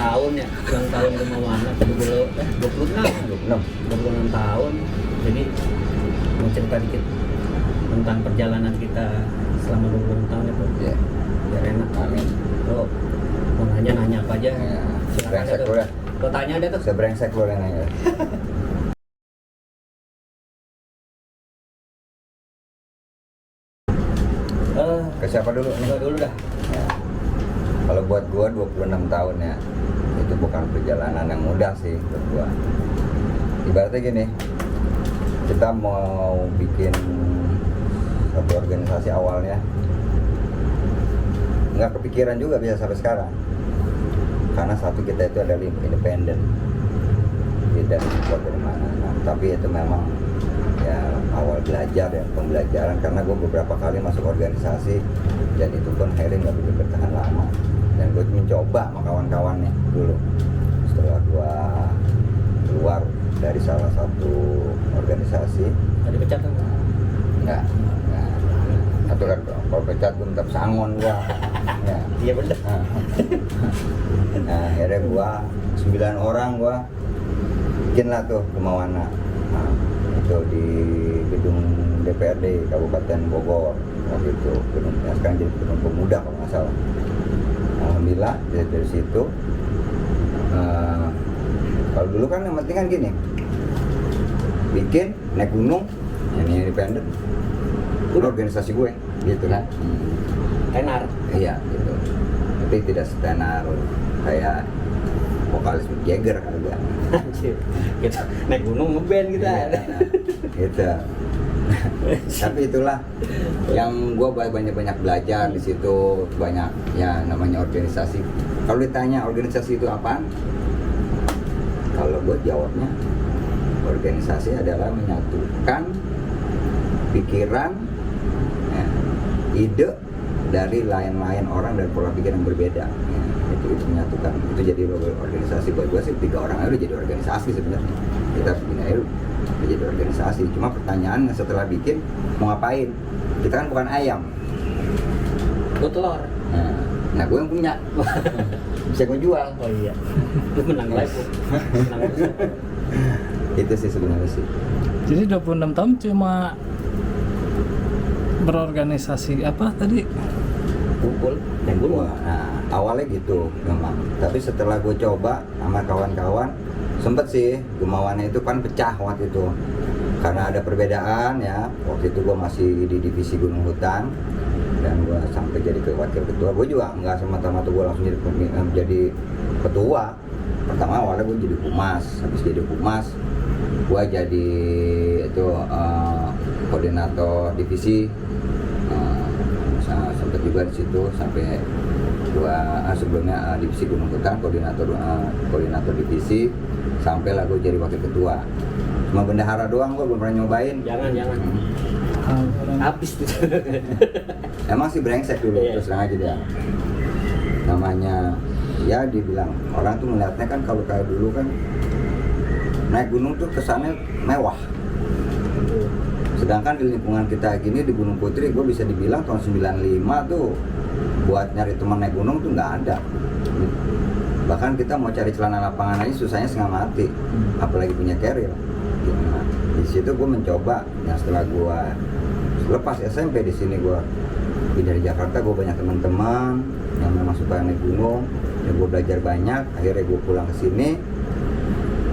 tahun ya, ulang tahun Gemawana 26 tahun. Jadi mau cerita dikit tentang perjalanan kita selama 26 tahun itu. Iya. Biar enak. Amin. Lo mau nanya apa aja? Ya, Silakan brengsek tuh. lu dah. Lo tanya ada tuh. Sebrengsek lu yang nanya. Ke siapa dulu nih? Lo dulu dah. Ya. Kalau buat gua 26 tahun ya, itu bukan perjalanan yang mudah sih buat gua. Ibaratnya gini, kita mau bikin satu organisasi awalnya nggak kepikiran juga bisa sampai sekarang, karena satu kita itu adalah independen, tidak support dari mana. Nah, tapi itu memang ya awal belajar ya, pembelajaran, karena gue beberapa kali masuk organisasi dan itu pun akhirnya nggak bisa bertahan lama, dan gue mencoba sama kawan-kawannya dulu. Setelah gue keluar dari salah satu organisasi, Tadi pecat kan? enggak, atau kan kalau pecat gue minta pesangon gua. Ya. Iya bener. Nah, akhirnya gua 9 orang gua bikin lah tuh Gemawana. Nah, itu di gedung DPRD Kabupaten Bogor waktu itu, gedung yang sekarang jadi gedung pemuda kalau nggak salah. Alhamdulillah dari situ. Kalau dulu kan yang penting kan gini, bikin naik gunung, ini independen, udah organisasi gue, gitu kan. Tenar. Iya, gitu. Tapi tidak setenar kayak vokalis Mick Jagger kan juga. Anjir. Kita naik gunung ngeband kita. Iya, gitu. Tapi itulah yang gue banyak belajar di situ, banyak ya namanya organisasi. Kalau ditanya organisasi itu apaan? Kalau gue jawabnya, organisasi adalah menyatukan pikiran, ya, ide dari lain-lain orang dan pola pikir yang berbeda. Ya, itu menyatukan. Itu jadi organisasi buat gue sih, 3 orang aja udah jadi organisasi sebenarnya. Kita bikin aja udah jadi organisasi. Cuma pertanyaannya setelah bikin mau ngapain? Kita kan bukan ayam. Lo telur. Nah gue yang punya. Bisa gue jual. Oh iya. Lu menang live. Menang besar. Itu sih sebenarnya sih. Jadi 26 tahun cuma berorganisasi apa tadi? Kumpul naik gunung. Nah awalnya gitu memang. Tapi setelah gue coba sama kawan-kawan, sempet sih Gemawana itu kan pecah waktu itu. Karena ada perbedaan ya. Waktu itu gue masih di divisi Gunung Hutan dan gue sampai jadi wakil ketua. Gue juga nggak semata-mata gue langsung jadi ketua. Pertama awalnya gue jadi humas, habis jadi humas gue jadi itu koordinator divisi. Sempat juga di situ sampai gue sebelumnya divisi Gunung Hutan, koordinator divisi, sampai lah gue jadi wakil ketua. Cuma bendahara doang, gue belum pernah nyobain. Jangan. Habis tuh. Emang sih brengsek dulu, terus terang aja dia. Namanya ya dibilang orang tuh melihatnya kan kalau kayak dulu kan naik gunung tuh kesannya mewah. Sedangkan di lingkungan kita gini di Gunung Putri, gue bisa dibilang tahun 95 tuh buat nyari teman naik gunung tuh nggak ada. Bahkan kita mau cari celana lapangan aja susahnya setengah mati, apalagi punya carrier. Nah, di situ gue mencoba. Nah setelah gue lepas SMP di sini gue dari Jakarta, gue banyak teman-teman yang memang suka naik gunung, yang gue belajar banyak. Akhirnya gue pulang ke sini,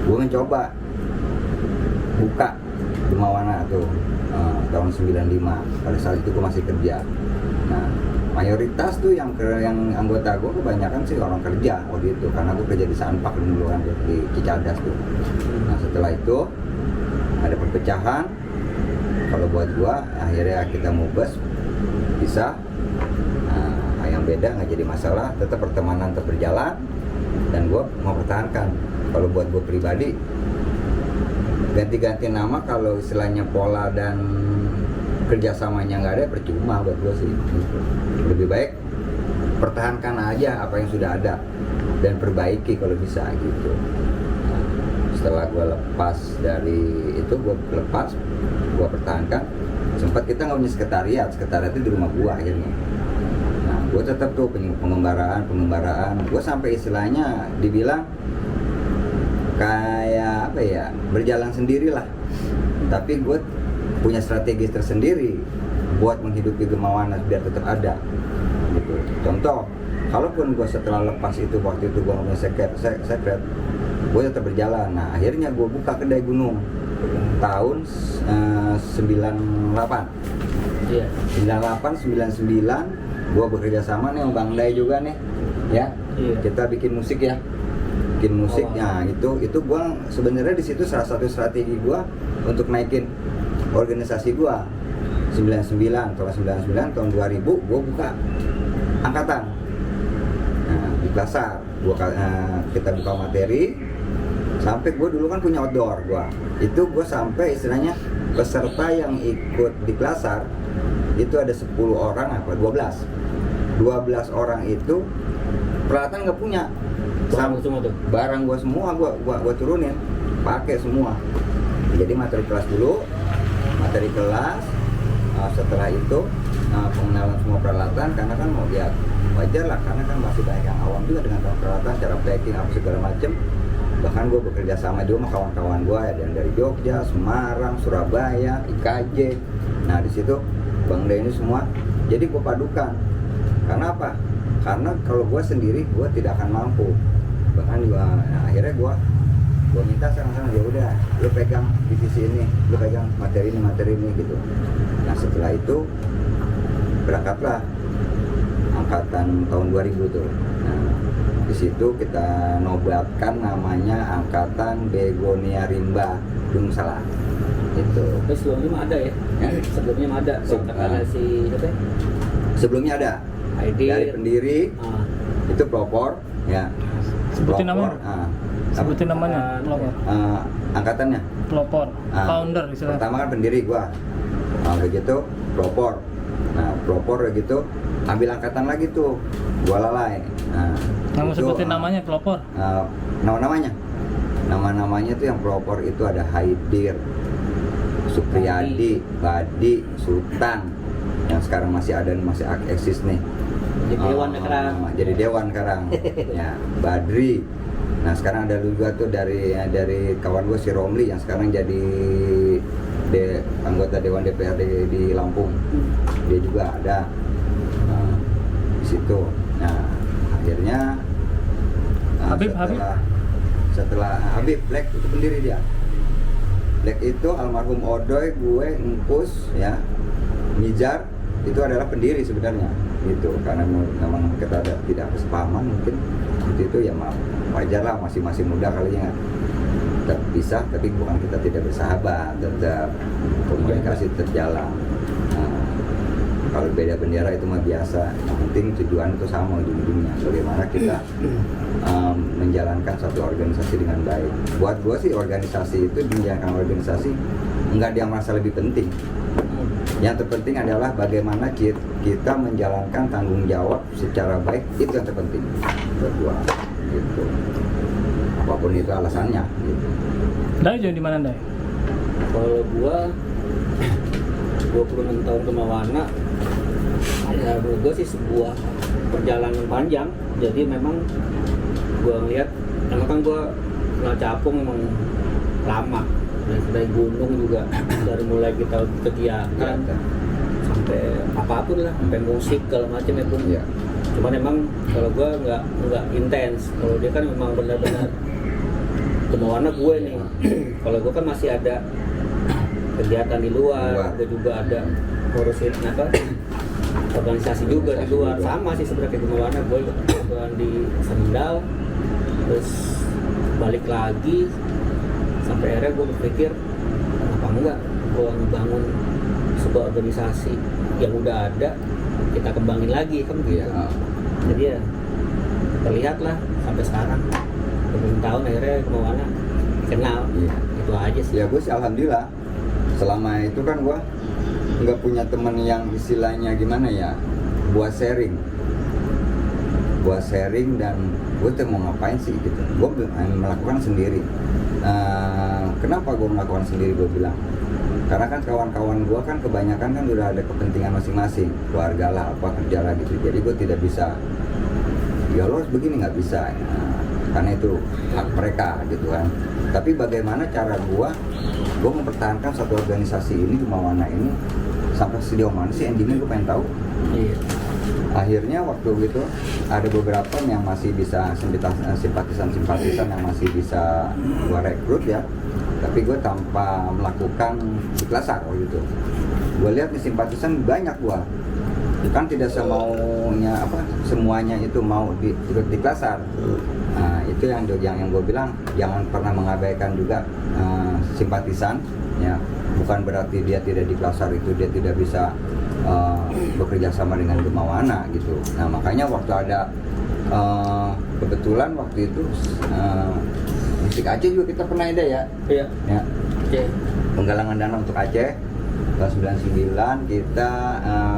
gue mencoba buka Gemawana tuh tahun 95. Pada saat itu gue masih kerja. Nah mayoritas tuh yang anggota gue kebanyakan sih orang kerja waktu itu, karena gue kerja di Sanpak dulu kan, di Cicadas tuh. Nah setelah itu ada perpecahan. Kalau buat gue akhirnya kita mubes bisa. Nah, yang beda nggak jadi masalah, tetap pertemanan tetap berjalan dan gue mau pertahankan. Kalau buat gue pribadi, ganti-ganti nama kalau istilahnya pola dan kerjasamanya nggak ada, percuma buat gue sih. Lebih baik pertahankan aja apa yang sudah ada dan perbaiki kalau bisa gitu. Nah, setelah gue lepas dari itu, gue pertahankan. Sempat kita nggak punya sekretariat itu di rumah gue akhirnya. Nah gue tetap tuh pengembaraan. Gue sampai istilahnya dibilang kayak apa ya, berjalan sendirilah. Tapi gue punya strategi tersendiri buat menghidupi Gemawana biar tetap ada. Gitu. Contoh, kalaupun gue setelah lepas itu, waktu itu gue punya secret, gue tetap berjalan. Nah akhirnya gue buka kedai gunung tahun 98. Iya. 98, 99 gue bekerja sama nih sama Bang Dai juga nih ya. Iya. Kita bikin musik ya, nah itu gue sebenarnya di situ salah satu strategi gue untuk naikin organisasi gue. 99 tahun 2000 gue buka angkatan. Nah, di Klasar kita buka materi sampai gue dulu kan punya outdoor itu gue sampai istilahnya peserta yang ikut di Klasar itu ada 10 orang apa 12 orang itu peralatan nggak punya. Barang gue semua gue turunin, pakai semua. Jadi materi kelas dulu, setelah itu pengenalan semua peralatan, karena kan mau lihat wajar lah, karena kan masih banyak yang awam juga dengan peralatan, cara packing apa segala macem. Bahkan gue bekerja sama juga sama kawan-kawan gue, ada yang dari Jogja, Semarang, Surabaya, IKJ. Nah di situ Bang De ini semua, jadi gue padukan. Karena apa? Karena kalau gue sendiri gue tidak akan mampu. Bahkan juga, nah, akhirnya gue minta sekarang ya udah, lu pegang divisi ini, lu pegang materi ini gitu. Nah setelah itu berangkatlah angkatan tahun 2000 tuh. Nah, di situ kita nobatkan namanya Angkatan Begonia Rimba Gunung Salak. Itu. Terus sebelumnya mah ada ya? Sebelumnya mah ada. Ada si apa? Sebelumnya ada. Dari pendiri itu pelopor ya. Sebutin namanya. Sebutin Apa? namanya, pelopor. Angkatannya. Pelopor, founder istilahnya. Pertama kan pendiri gua. Nah, udah gitu pelopor. Nah, pelopor udah gitu ambil angkatan lagi tuh. Gua lalai. Nah, Kamu itu, sebutin namanya pelopor. Nama-namanya tuh yang pelopor itu ada Haidir, Supriyadi, Badi, Sultan. Yang sekarang masih ada dan masih eksis nih. Jadi dewan sekarang. Ya, Badri. Nah sekarang ada juga tuh dari kawan gue si Romli yang sekarang jadi anggota Dewan DPRD di Lampung. Dia juga ada di situ. Nah akhirnya setelah Habib Black itu pendiri dia. Black itu almarhum Odoy, gue, Engkus, ya, Mijar itu adalah pendiri sebenarnya. Gitu, karena memang kita tidak kesepahaman mungkin itu ya maaf, wajar lah, masih muda kali ya, tetap pisah tapi bukan kita tidak bersahabat, tetap komunikasi terjalan. Nah, kalau beda bendera itu mah biasa, yang penting tujuan itu sama ujung-ujungnya, bagaimana kita menjalankan satu organisasi dengan baik. Buat gua sih organisasi itu, menjalankan organisasi enggak dia merasa lebih penting. Yang terpenting adalah bagaimana kita menjalankan tanggung jawab secara baik, itu yang terpenting buat gua gitu. Apapun itu alasannya gitu. Dai jadi di mana, Dai? Kalau gua 26 tahun ke Mawana, ya menurut gua sih sebuah perjalanan panjang. Jadi memang gua ngeliat, karena kan gua kenal Capung memang lama. Dari gunung juga, dari mulai kita kegiatan sampai apapun lah, sampai musik segala macam ya pun. Ya. Cuman emang kalau gue nggak intens. Kalau dia kan memang benar-benar kemauannya gue nih. Kalau gue kan masih ada kegiatan di luar, gue juga ada ngurusin organisasi juga di luar. Sama sih sebenarnya kemauannya gue di Sendal, terus balik lagi. Sampai akhirnya gue berpikir, kenapa enggak gue ngebangun sebuah organisasi yang udah ada, kita kembangin lagi kan gitu. Jadi ya terlihatlah sampai sekarang 20 tahun akhirnya Gemawana kenal. Itu aja sih. Ya gue sih alhamdulillah, selama itu kan gue nggak punya teman yang istilahnya gimana ya, buat sharing dan gue tuh mau ngapain sih gitu. Gue melakukan sendiri. Kenapa gue melakukan sendiri? Gue bilang Karena kan kawan-kawan gua kan kebanyakan kan udah ada kepentingan masing-masing, keluarga lah, apa kerja lah gitu. Jadi gua tidak bisa, ya lo harus begini, nggak bisa. Nah, karena itu hak mereka gitu kan. Tapi bagaimana cara gua mempertahankan satu organisasi ini, Gemawana ini, sampai sejauh mana sih endingnya gua pengen tahu. Iya. Akhirnya waktu itu ada beberapa yang masih bisa simpatisan yang masih bisa gua rekrut ya, tapi gue tanpa melakukan iklasar waktu itu. Gue lihat nih simpatisan banyak gua, kan tidak semaunya semuanya itu mau ikut iklasar. Nah, itu yang gue bilang, jangan pernah mengabaikan juga simpatisan ya. Bukan berarti dia tidak diklasar itu dia tidak bisa bekerja sama dengan Gemawana gitu. Nah, makanya waktu ada kebetulan waktu itu musik Aceh juga kita pernah ada ya. Iya. Ya. Oke. Penggalangan dana untuk Aceh tahun 99 kita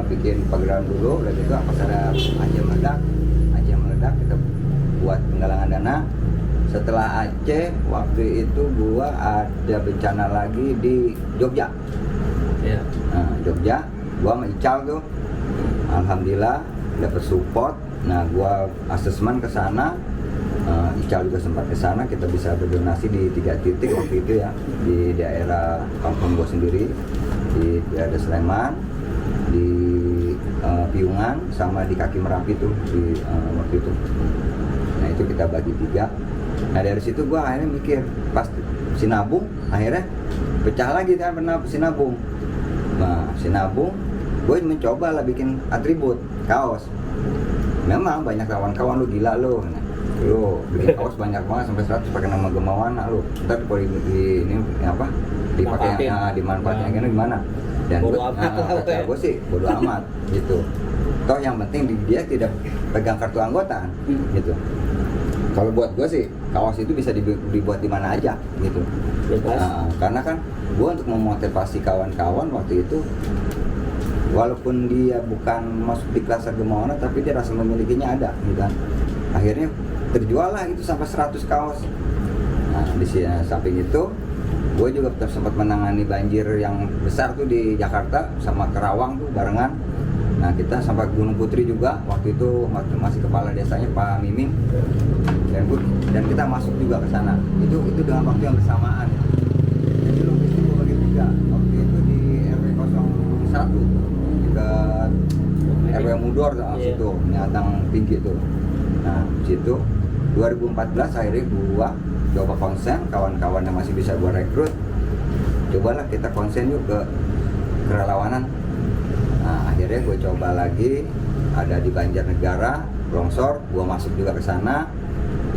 bikin pagelaran dulu, udah gitu pas ada Aceh meledak kita buat penggalangan dana. Setelah Aceh waktu itu gua ada bencana lagi di Jogja. Iya. Nah, Jogja gua sama Ical tuh alhamdulillah dapat support. Nah, gua asesmen ke sana, Ical juga sempat ke sana, kita bisa berdonasi di 3 titik waktu itu ya, di daerah kampung gua sendiri, di daerah Sleman, di Piungan, sama di Kaki Merapi tuh di waktu itu. Nah, itu kita bagi 3. Nah, dari situ gua akhirnya mikir, pas Sinabung akhirnya pecah lagi kan, Sinabung. Nah, Sinabung gue mencoba lah bikin atribut kaos. Memang banyak kawan-kawan, lu gila lu bikin kaos banyak banget sampai 100 pakai nama Gemawana lu. Ntar kalau ini apa dipakai dimanfaatkan gimana? Dan kata gue sih bodo amat gitu. Toh yang penting dia tidak pegang kartu anggota gitu. Kalau buat gue sih kaos itu bisa dibuat di mana aja gitu. Karena kan gue untuk memotivasi kawan-kawan waktu itu, walaupun dia bukan masuk di klaster Gemawana tapi dia rasa memilikinya ada gitu kan. Akhirnya terjual lah itu sampai 100 kaos. Nah, di samping itu gue juga sempat menangani banjir yang besar tuh di Jakarta sama Kerawang tuh barengan. Nah, kita sampai Gunung Putri juga waktu itu masih kepala desanya Pak Miming, dan kita masuk juga ke sana. Itu dengan waktu yang bersamaan. Jadi logistik gue bagi 3. Waktu itu di RW 01 dekat RW Mudor situ, Nyatang Tinggi tuh. Nah, situ 2014 akhirnya gua coba konsen, kawan-kawan yang masih bisa gua rekrut, cobalah kita konsen yuk ke kerelawanan. Nah, akhirnya gue coba lagi, ada di Banjarnegara, longsor, gue masuk juga ke sana,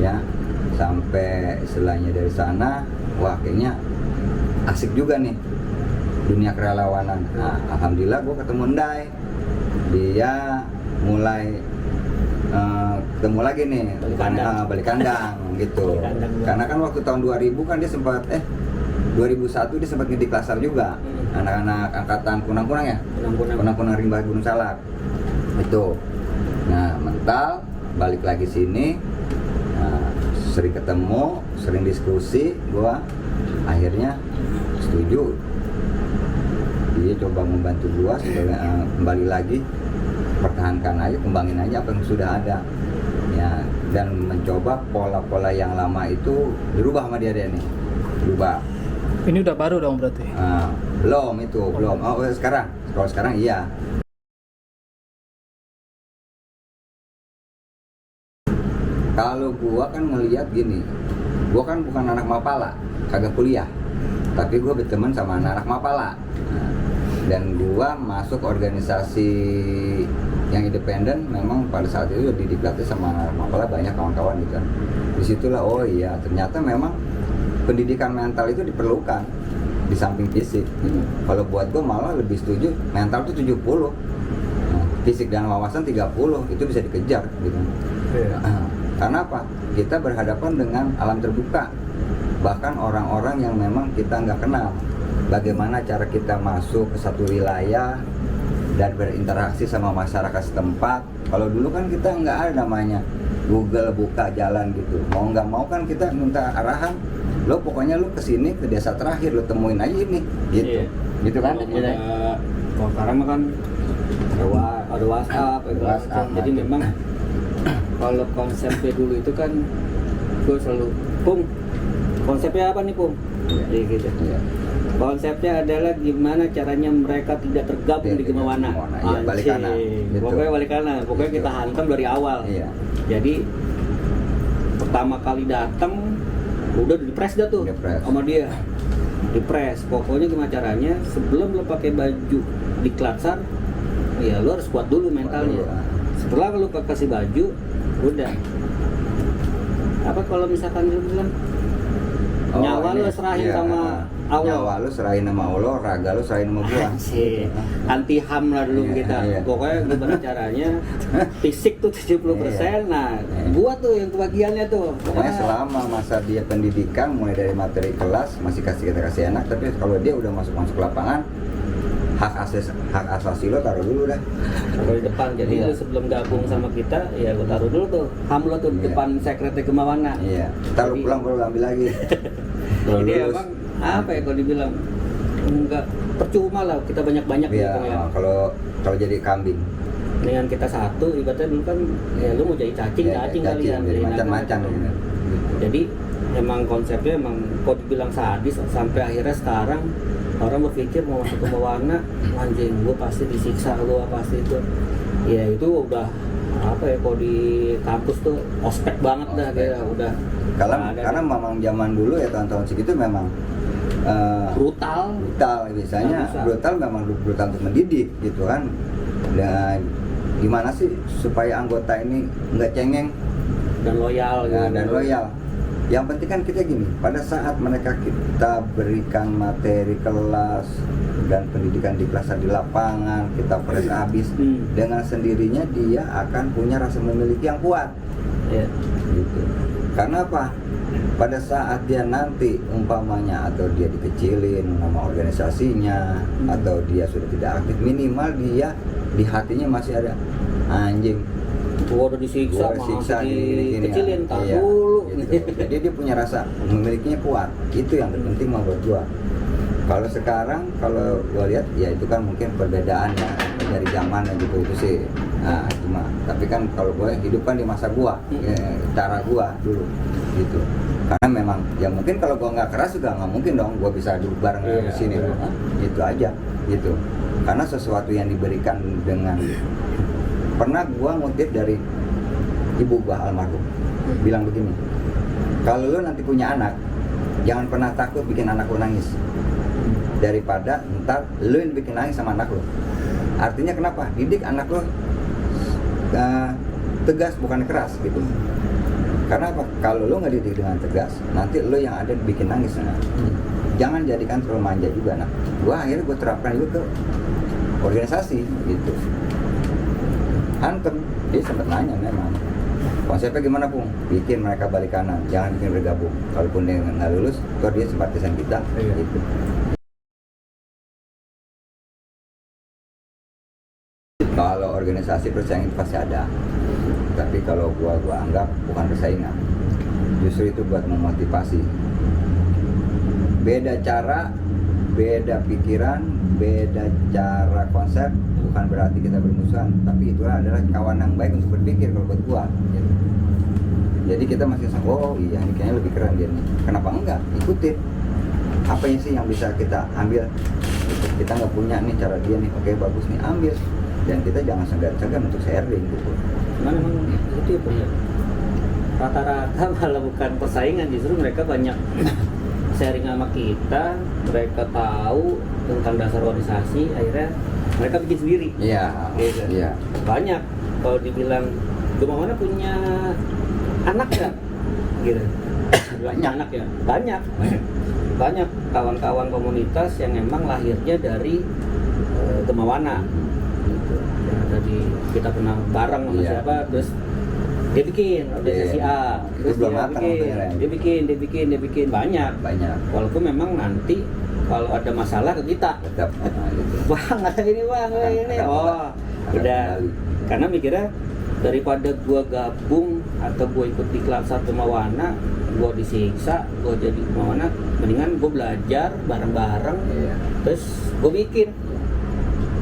ya, sampai istilahnya dari sana, wah kayaknya asik juga nih dunia kerelawanan. Nah, alhamdulillah gue ketemu Ndai, dia mulai ketemu lagi nih, balik kandang gitu. Karena kan waktu tahun 2000 kan dia sempat 2001 dia sempat ngedi klasar juga. Anak-anak angkatan kunang-kunang ya, kunang-kunang rimba Gunung Salak itu. Nah, mental balik lagi sini, sering ketemu, sering diskusi, gua akhirnya setuju. Dia coba membantu gua sebagai kembali lagi, pertahankan aja, kembangin aja apa yang sudah ada ya, dan mencoba pola-pola yang lama itu dirubah sama dia nih, berubah. Ini udah baru dong berarti? Belum. Oh, sekarang. Kalau sekarang iya. Kalau gua kan ngelihat gini, gua kan bukan anak Mapala, kagak kuliah, tapi gua berteman sama anak Mapala. Dan gua masuk organisasi yang independen, memang pada saat itu dilatih sama anak Mapala, banyak kawan-kawan gitu kan. Disitulah, oh iya, ternyata memang pendidikan mental itu diperlukan di samping fisik gitu. Kalau buat gue malah lebih setuju mental itu 70, fisik dan wawasan 30, itu bisa dikejar gitu. Karena apa? Kita berhadapan dengan alam terbuka, bahkan orang-orang yang memang kita nggak kenal. Bagaimana cara kita masuk ke satu wilayah dan berinteraksi sama masyarakat setempat. Kalau dulu kan kita nggak ada namanya Google buka jalan gitu, mau nggak mau kan kita minta arahan, lo pokoknya lo kesini ke desa terakhir, lo temuin aja ini gitu. Gitu kan? Belum ada, kalau sekarang mah kan ada WhatsApp, jadi gitu. memang kalau konsepnya dulu itu kan gue selalu, Pung, konsepnya apa nih Pung? Jadi gitu. Iya. Konsepnya adalah gimana caranya mereka tidak tergabung di Gemawana. Iya, balik kanan. Gitu. Pokoknya balik kanan. Pokoknya Gitu. kita hantam dari awal. Iya. Jadi pertama kali datang udah dipres dah tuh Dipres. sama dia. Dipres. Pokoknya gimana caranya sebelum lo pakai baju di klatsar, ya lo harus kuat dulu mentalnya. Kuat dulu. Setelah lo kasih baju, udah. Apa kalau misalkan lo bilang nyawa ini, lo serahin iya, sama Allah. Nyawa lu serahin sama Allah, raga lu serahin sama gua. Anjir, anti ham lah dulu Iya, kita. iya. Pokoknya gimana caranya fisik tuh 70%. Nah, gua tuh yang kebagiannya tuh. Pokoknya selama masa dia pendidikan, mulai dari materi kelas masih kita kasih enak, tapi kalau dia udah masuk lapangan, hak asasi lo taruh dulu dah. Taruh di depan. Jadi Iya. lu sebelum gabung sama kita, ya gua taruh dulu tuh ham lo tuh di Iya. depan sekretnya Gemawana. Iya. Ntar lu Jadi- pulang baru ambil lagi. Kalau Jadi lulus, emang apa ya kalau dibilang enggak percuma lah kita banyak-banyak Iya, gitu ya. kalau jadi kambing. Dengan kita satu, ibaratnya dulu kan ya lu mau jadi cacing Ya, kali cacing, ya. jadi Jadi macam-macam gitu. gitu. Jadi emang konsepnya emang kok dibilang sadis sampai akhirnya sekarang orang berpikir mau masuk ke Gemawana, anjing gua pasti disiksa, gua pasti itu. Ya itu udah apa ya kalau di kampus tuh ospek banget dah Ospek. kayak udah. nggak ada Karena deh. memang zaman dulu ya tahun-tahun segitu memang brutal. brutal biasanya Nggak bisa. brutal memang brutal untuk mendidik gitu kan. Dan gimana sih supaya anggota ini nggak cengeng Dan loyal gitu. dan loyal. Yang penting kan kita gini, pada saat mereka kita berikan materi kelas dan pendidikan di kelas di lapangan, kita press habis, dengan sendirinya dia akan punya rasa memiliki yang kuat. Ya. Gitu. Karena apa? Pada saat dia nanti umpamanya atau dia dikecilin nama organisasinya atau dia sudah tidak aktif, minimal dia di hatinya masih ada anjing. Gua udah disiksa, Gua disiksa, gini-gini, kecilin, ya. tak Iya, dulu. gitu. Jadi dia punya rasa memilikinya kuat. Itu yang terpenting mah buat gua. Kalau sekarang, kalau gua lihat ya itu kan mungkin perbedaan ya dari zaman gitu itu sih. Nah, cuma tapi kan kalau gua hidup kan di masa gua, ya, cara gua dulu gitu. Karena memang ya mungkin kalau gua nggak keras juga nggak mungkin dong gua bisa duduk bareng di Iya, sini. iya. Gitu aja gitu. Karena sesuatu yang diberikan dengan pernah gua ngutip dari ibu gua almarhum bilang begini, kalau lu nanti punya anak jangan pernah takut bikin anak lu nangis daripada ntar lu yang bikin nangis sama anak lu. Artinya kenapa? Didik anak lu tegas bukan keras gitu. Karena apa? Kalau lu nggak didik dengan tegas, nanti lu yang ada bikin nangis. Nah, jangan jadikan terlalu manja juga. Nah, akhirnya gua terapkan juga ke organisasi gitu. Hantem, dia sempat nanya memang konsepnya gimana Pung? Bikin mereka balik kanan, jangan bikin bergabung. Kalaupun dia nggak lulus, toh dia simpatisan kita. Iya. Gitu. Kalau organisasi persaingan itu pasti ada, tapi kalau gua anggap bukan persaingan, justru itu buat memotivasi. Beda cara, beda pikiran, beda cara konsep, bukan berarti kita bermusuhan, tapi itu adalah kawan yang baik untuk berpikir kalau buat gua gitu. Jadi kita masih sama, oh iya ini kayaknya lebih keren dia nih, kenapa enggak, ikutin apa yang sih yang bisa kita ambil. Kita nggak punya nih cara dia nih, oke bagus nih, ambil. Dan kita jangan segan-segan untuk sharing gitu. Cuman emang itu ya punya rata-rata malah bukan persaingan, justru mereka banyak sharing sama kita, mereka tahu tentang dasar organisasi, akhirnya mereka bikin sendiri. Iya, Gitu. iya. Banyak kalau dibilang Gemawana punya anak nggak? Gitu. Banyak anak ya, banyak kawan-kawan komunitas yang emang lahirnya dari Gemawana. Gitu. Yang tadi kita pernah bareng sama Iya. siapa, terus dia bikin organisasi Iya. A, Itu terus belum dia matang bikin, sebenarnya. dia bikin banyak. Walaupun memang nanti kalau ada masalah ke kita, Tetap gitu. bang ada ini bang, ini, Akan oh akan udah, kembali. karena mikirnya daripada gua gabung atau gue ikut di Klatsar Kemawana, gue disiksa, gue jadi Kemawana, mendingan gue belajar bareng-bareng, Iya. terus gue bikin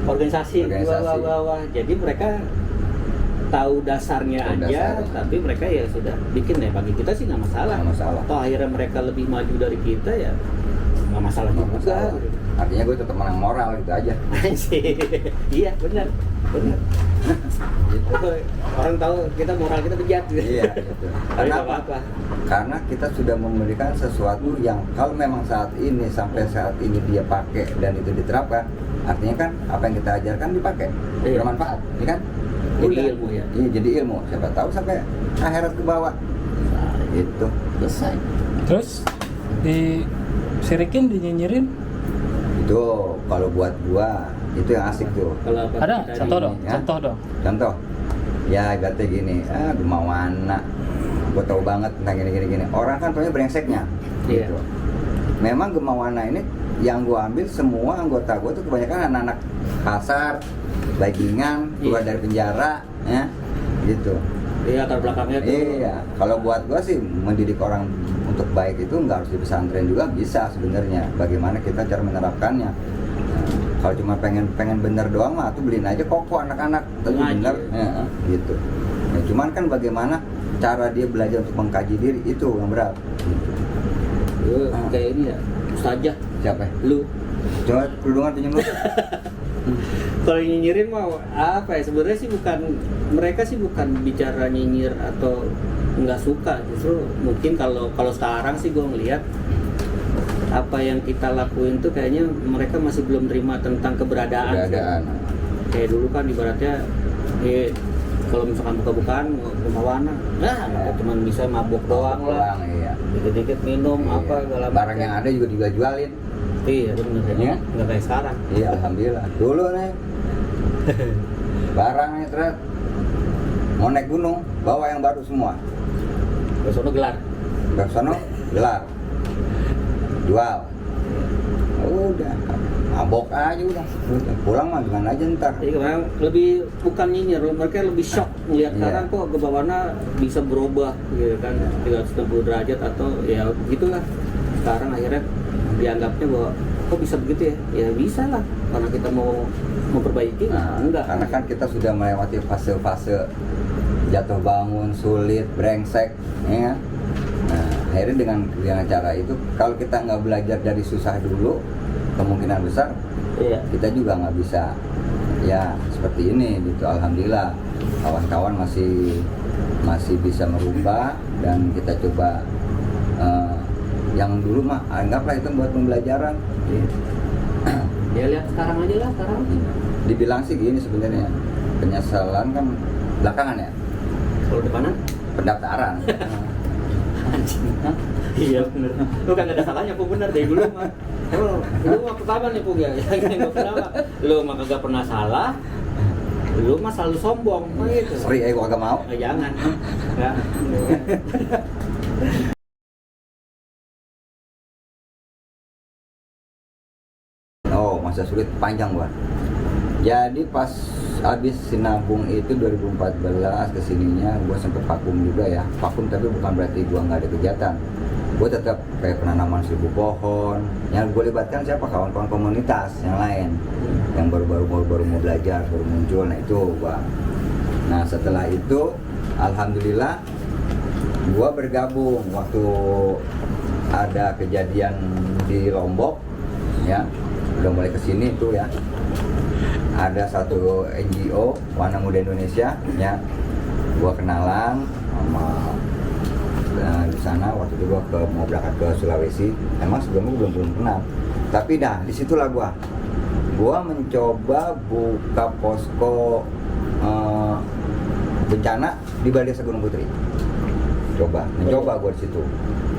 organisasi di Organisasi. bawah-bawah. Jadi mereka tahu dasarnya Tahu aja, dasarnya. tapi mereka ya sudah bikin deh. Bagi kita sih nggak masalah. Nggak masalah. Toh akhirnya mereka lebih maju dari kita ya nggak masalah Nggak juga. masalah. Artinya gue tetap menang moral gitu aja. Anjir. Iya benar. Gitu. Orang tahu kita moral kita bejat gitu. Iya, gitu. Tapi nggak Kenapa? apa-apa. Karena kita sudah memberikan sesuatu yang kalau memang saat ini sampai saat ini dia pakai dan itu diterapkan, artinya kan apa yang kita ajarkan dipakai, Iya. bermanfaat, ya kan? Jadi Udah. ilmu ya. Iya, jadi ilmu. Siapa tahu sampai akhirat ke bawah. Gitu. Selesai. Terus disirikin, dinyinyirin. Itu kalau buat gua itu yang asik tuh. Kalau apa Ada kita contoh di- dong, ya. contoh dong. Contoh, ya ibaratnya gini, Gemawana, gue tahu banget tentang gini. Orang kan taunya brengseknya, Iya. gitu. Memang Gemawana ini yang gue ambil semua anggota gue tuh kebanyakan anak-anak kasar, bajingan, keluar Iya. dari penjara, ya, gitu. Iya, latar belakangnya tuh. Iya, kalau buat gue sih mendidik orang untuk baik itu nggak harus di pesantren juga bisa sebenarnya. Bagaimana kita cara menerapkannya? Kalau cuma pengen bener doang mah, tuh beliin aja koko anak-anak, tapi Ngaji. bener, ya, gitu. Nah, cuman kan bagaimana cara dia belajar untuk mengkaji diri itu yang berat. Gitu. Lu kayak ini ya, ustazah Siapa? lu. Coba kerudungan pinjam lu. Kalau nyinyirin mau apa ya, sebenarnya sih bukan, mereka sih bukan bicara nyinyir atau nggak suka, justru mungkin kalau sekarang sih gue ngelihat apa yang kita lakuin tuh kayaknya mereka masih belum terima tentang keberadaan. Keadaan. Kayak dulu kan ibaratnya kalau misalkan buka-bukaan Gemawana, Ya. cuman bisa mabuk doang lah, Iya. dikit-dikit minum Iya. apa segala Barang macam. yang ada juga dijual-jualin. Iya bener ya, Iya. nggak kayak sekarang. Iya, alhamdulillah. Dulu nih barang nih terus mau naik gunung, bawa yang baru semua. Besoknya gelar. Ke sono gelar. Jual. Udah, mabok aja udah. Pulang mah gimana aja ntar. Jadi memang lebih bukan nyinyir, mereka lebih shock melihat Iya. sekarang kok Gemawana bisa berubah gitu kan 360 derajat atau ya gitulah. Sekarang akhirnya dianggapnya bahwa kok bisa begitu ya? Ya bisa lah, karena kita mau memperbaiki. Nah, Enggak. karena kan kita sudah melewati fase-fase jatuh bangun, sulit, brengsek, ya kan? Nah, akhirnya dengan cara itu, kalau kita nggak belajar dari susah dulu, kemungkinan besar Iya. kita juga nggak bisa ya seperti ini gitu. Alhamdulillah kawan-kawan masih bisa merubah dan kita coba yang dulu mah anggaplah itu buat pembelajaran. Ya lihat sekarang aja lah sekarang. Dibilang sih gini sebenarnya, penyesalan kan belakangan ya, Kalau depanan, pendaftaran. anjing. Iya bener. Lu kan gak ada salahnya Pung, bener dari dulu mah. Lu mah pertama nih Pung ya. Yang pertama. Lu mah kagak pernah salah. Lu mah selalu sombong mah gitu. Sorry, gua agak mau. Jangan. Enggak. Oh, masa sulit panjang gua. Jadi pas habis sinabung itu 2014 kesininya gua sempet vakum juga ya. Vakum tapi bukan berarti gua nggak ada kegiatan. Gua tetap kayak penanaman 1000 pohon. Yang gue libatkan siapa? Kawan-kawan komunitas yang lain. Yang baru mau belajar, baru muncul. Nah itu gua. Nah setelah itu, alhamdulillah gua bergabung waktu ada kejadian di Lombok, ya. Udah mulai kesini tuh ya. Ada satu NGO Wana Muda Indonesia, ya. Gua kenalan sama di sana waktu itu gua mau berangkat ke Sulawesi. Emang sebelumnya belum kenal. Tapi dah disitulah gua mencoba buka posko bencana di Balai Desa Gunung Putri. Mencoba gua di situ.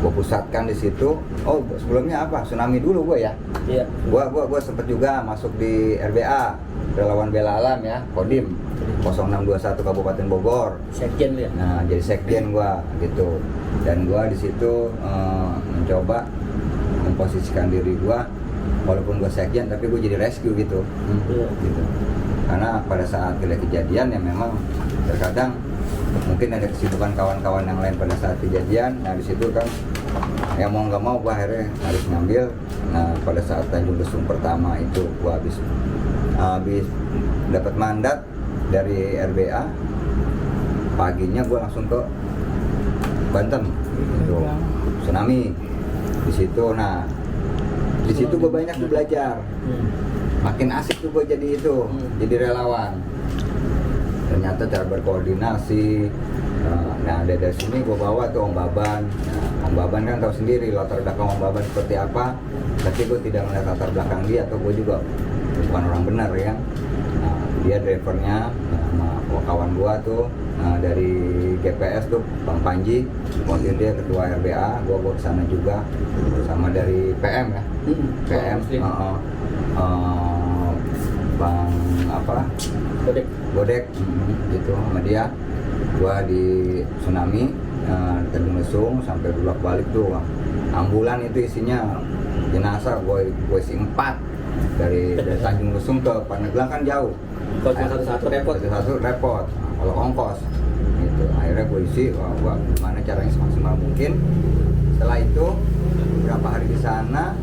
Gua pusatkan di situ. Oh, sebelumnya apa? Tsunami dulu gua ya. Iya. Gua sempet juga masuk di RBA, Relawan Bela Alam ya, Kodim 0621 Kabupaten Bogor. Sekjen lu ya. Nah, jadi sekjen gua gitu. Dan gua di situ mencoba memposisikan diri gua, walaupun gua sekjen tapi gua jadi rescue gitu. Iya. Gitu. Karena pada saat kejadian ya memang terkadang mungkin ada kesibukan kawan-kawan yang lain pada saat kejadian. Nah di situ kan ya mau nggak mau gua akhirnya harus ngambil. Nah pada saat Tanjung Lesung pertama itu gua habis dapat mandat dari RBA, paginya gua langsung ke Banten itu tsunami di situ. Nah di situ gue banyak tuh belajar, makin asik tuh gue jadi jadi relawan. Ternyata cara berkoordinasi. Nah dari sini gue bawa tuh Om Baban. Nah, Om Baban kan tahu sendiri latar belakang Om Baban seperti apa, tapi gue tidak melihat latar belakang dia, atau gue juga bukan orang benar ya. Nah, dia drivernya sama kawan gue tuh. Nah, dari GPS tuh Bang Panji, kemudian dia ketua RBA, gua kesana juga, sama dari PM ya, PM, Bang apa, Bodek, gitu sama dia. Gua di tsunami, Tanjung Lesung sampai bolak balik tuh, ambulan itu isinya jenazah, gua isi 4 dari Tanjung Lesung ke Pandeglang kan jauh. Kalau satu repot. Kalau ongkos itu akhirnya gue isi, gua gimana caranya semaksimal mungkin. Setelah itu beberapa hari di sana,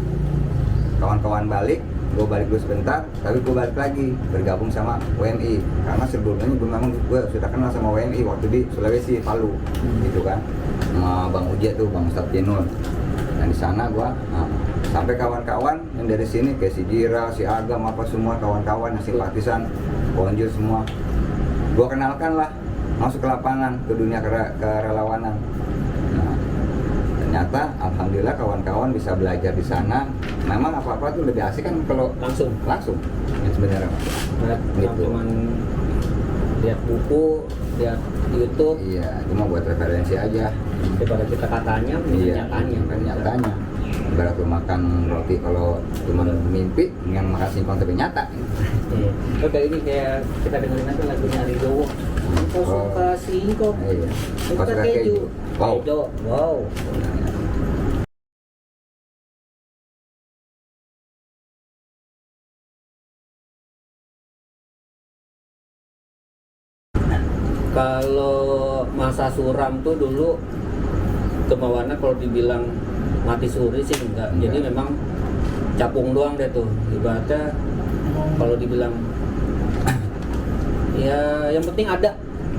kawan-kawan balik, gue balik dulu sebentar, tapi gue balik lagi bergabung sama WMI karena sebelumnya gue sudah kenal sama WMI waktu di Sulawesi, Palu, gitu kan, sama Bang Ujiat tuh, Bang Ustadz Jenul. Dan di sana gue sampai kawan-kawan yang dari sini kayak si Jira, si Agam, apa semua kawan-kawan yang simpatisan, Bonjol semua, gue kenalkan lah masuk ke lapangan, ke dunia kerelawanan. Nah, ternyata alhamdulillah kawan-kawan bisa belajar di sana. Memang apa-apa tuh lebih asik kan kalau langsung ya sebenarnya. Gitu. Cuman lihat buku, lihat YouTube. Iya, cuma buat referensi aja. Daripada kita katanya, nyatanya. Ibarat lu makan roti kalau cuma mimpi, yang makan singkong tapi nyata. Iya. Oke, ini kayak kita dengerin aja lagunya Ari Dowo. Kau suka singkong, suka keju. Wow. Kalau masa suram tuh dulu kemauannya kalau dibilang mati suri sih enggak. Jadi memang capung doang deh tuh. Ibaratnya kalau dibilang ya yang penting ada.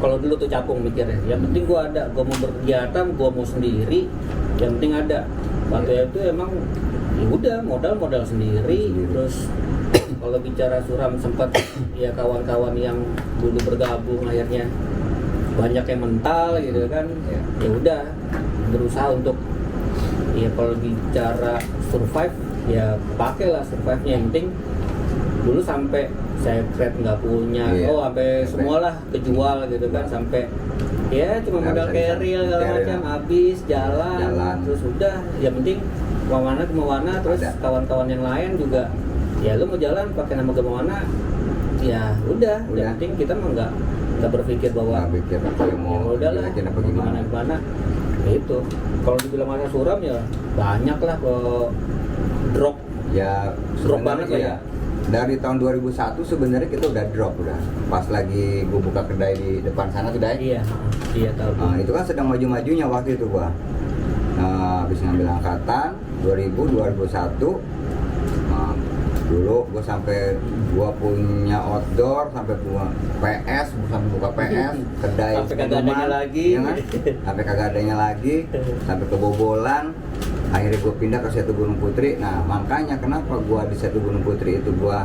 Kalau dulu tuh capung mikirnya, yang penting gua ada, gua mau berkegiatan, gua mau sendiri, yang penting ada. Waktu itu emang ya udah modal sendiri. Terus kalau bicara suram sempat ya kawan-kawan yang dulu bergabung akhirnya banyak yang mental gitu kan, ya udah berusaha untuk ya kalau bicara survive ya pakailah survive-nya. Yang penting dulu sampai secret nggak punya, sampai semualah kejual gitu kan, sampai ya cuma modal keril segala macam, habis jalan, terus udah yang penting kemana terus kawan-kawan yang lain juga ya lu mau jalan pakai nama kemana ya udah. Yang penting kita mah nggak berpikir bahwa mau udahlah gimana ya itu. Kalau dibilang masa suram ya banyak lah, kalau drop banget lah ya. Dari tahun 2001 sebenarnya kita udah drop pas lagi gue buka kedai di depan sana tuh, iya tahu. Itu kan sedang maju-majunya waktu itu gua. Habis ngambil angkatan 2001 dulu gue sampai gua punya outdoor, sampai buka PS, kedai sampai kagak adanya lagi, ya kan? Sampai kagak adanya lagi, sampai kebobolan. Akhirnya gue pindah ke Setu Gunung Putri. Nah makanya kenapa gue di Setu Gunung Putri itu gue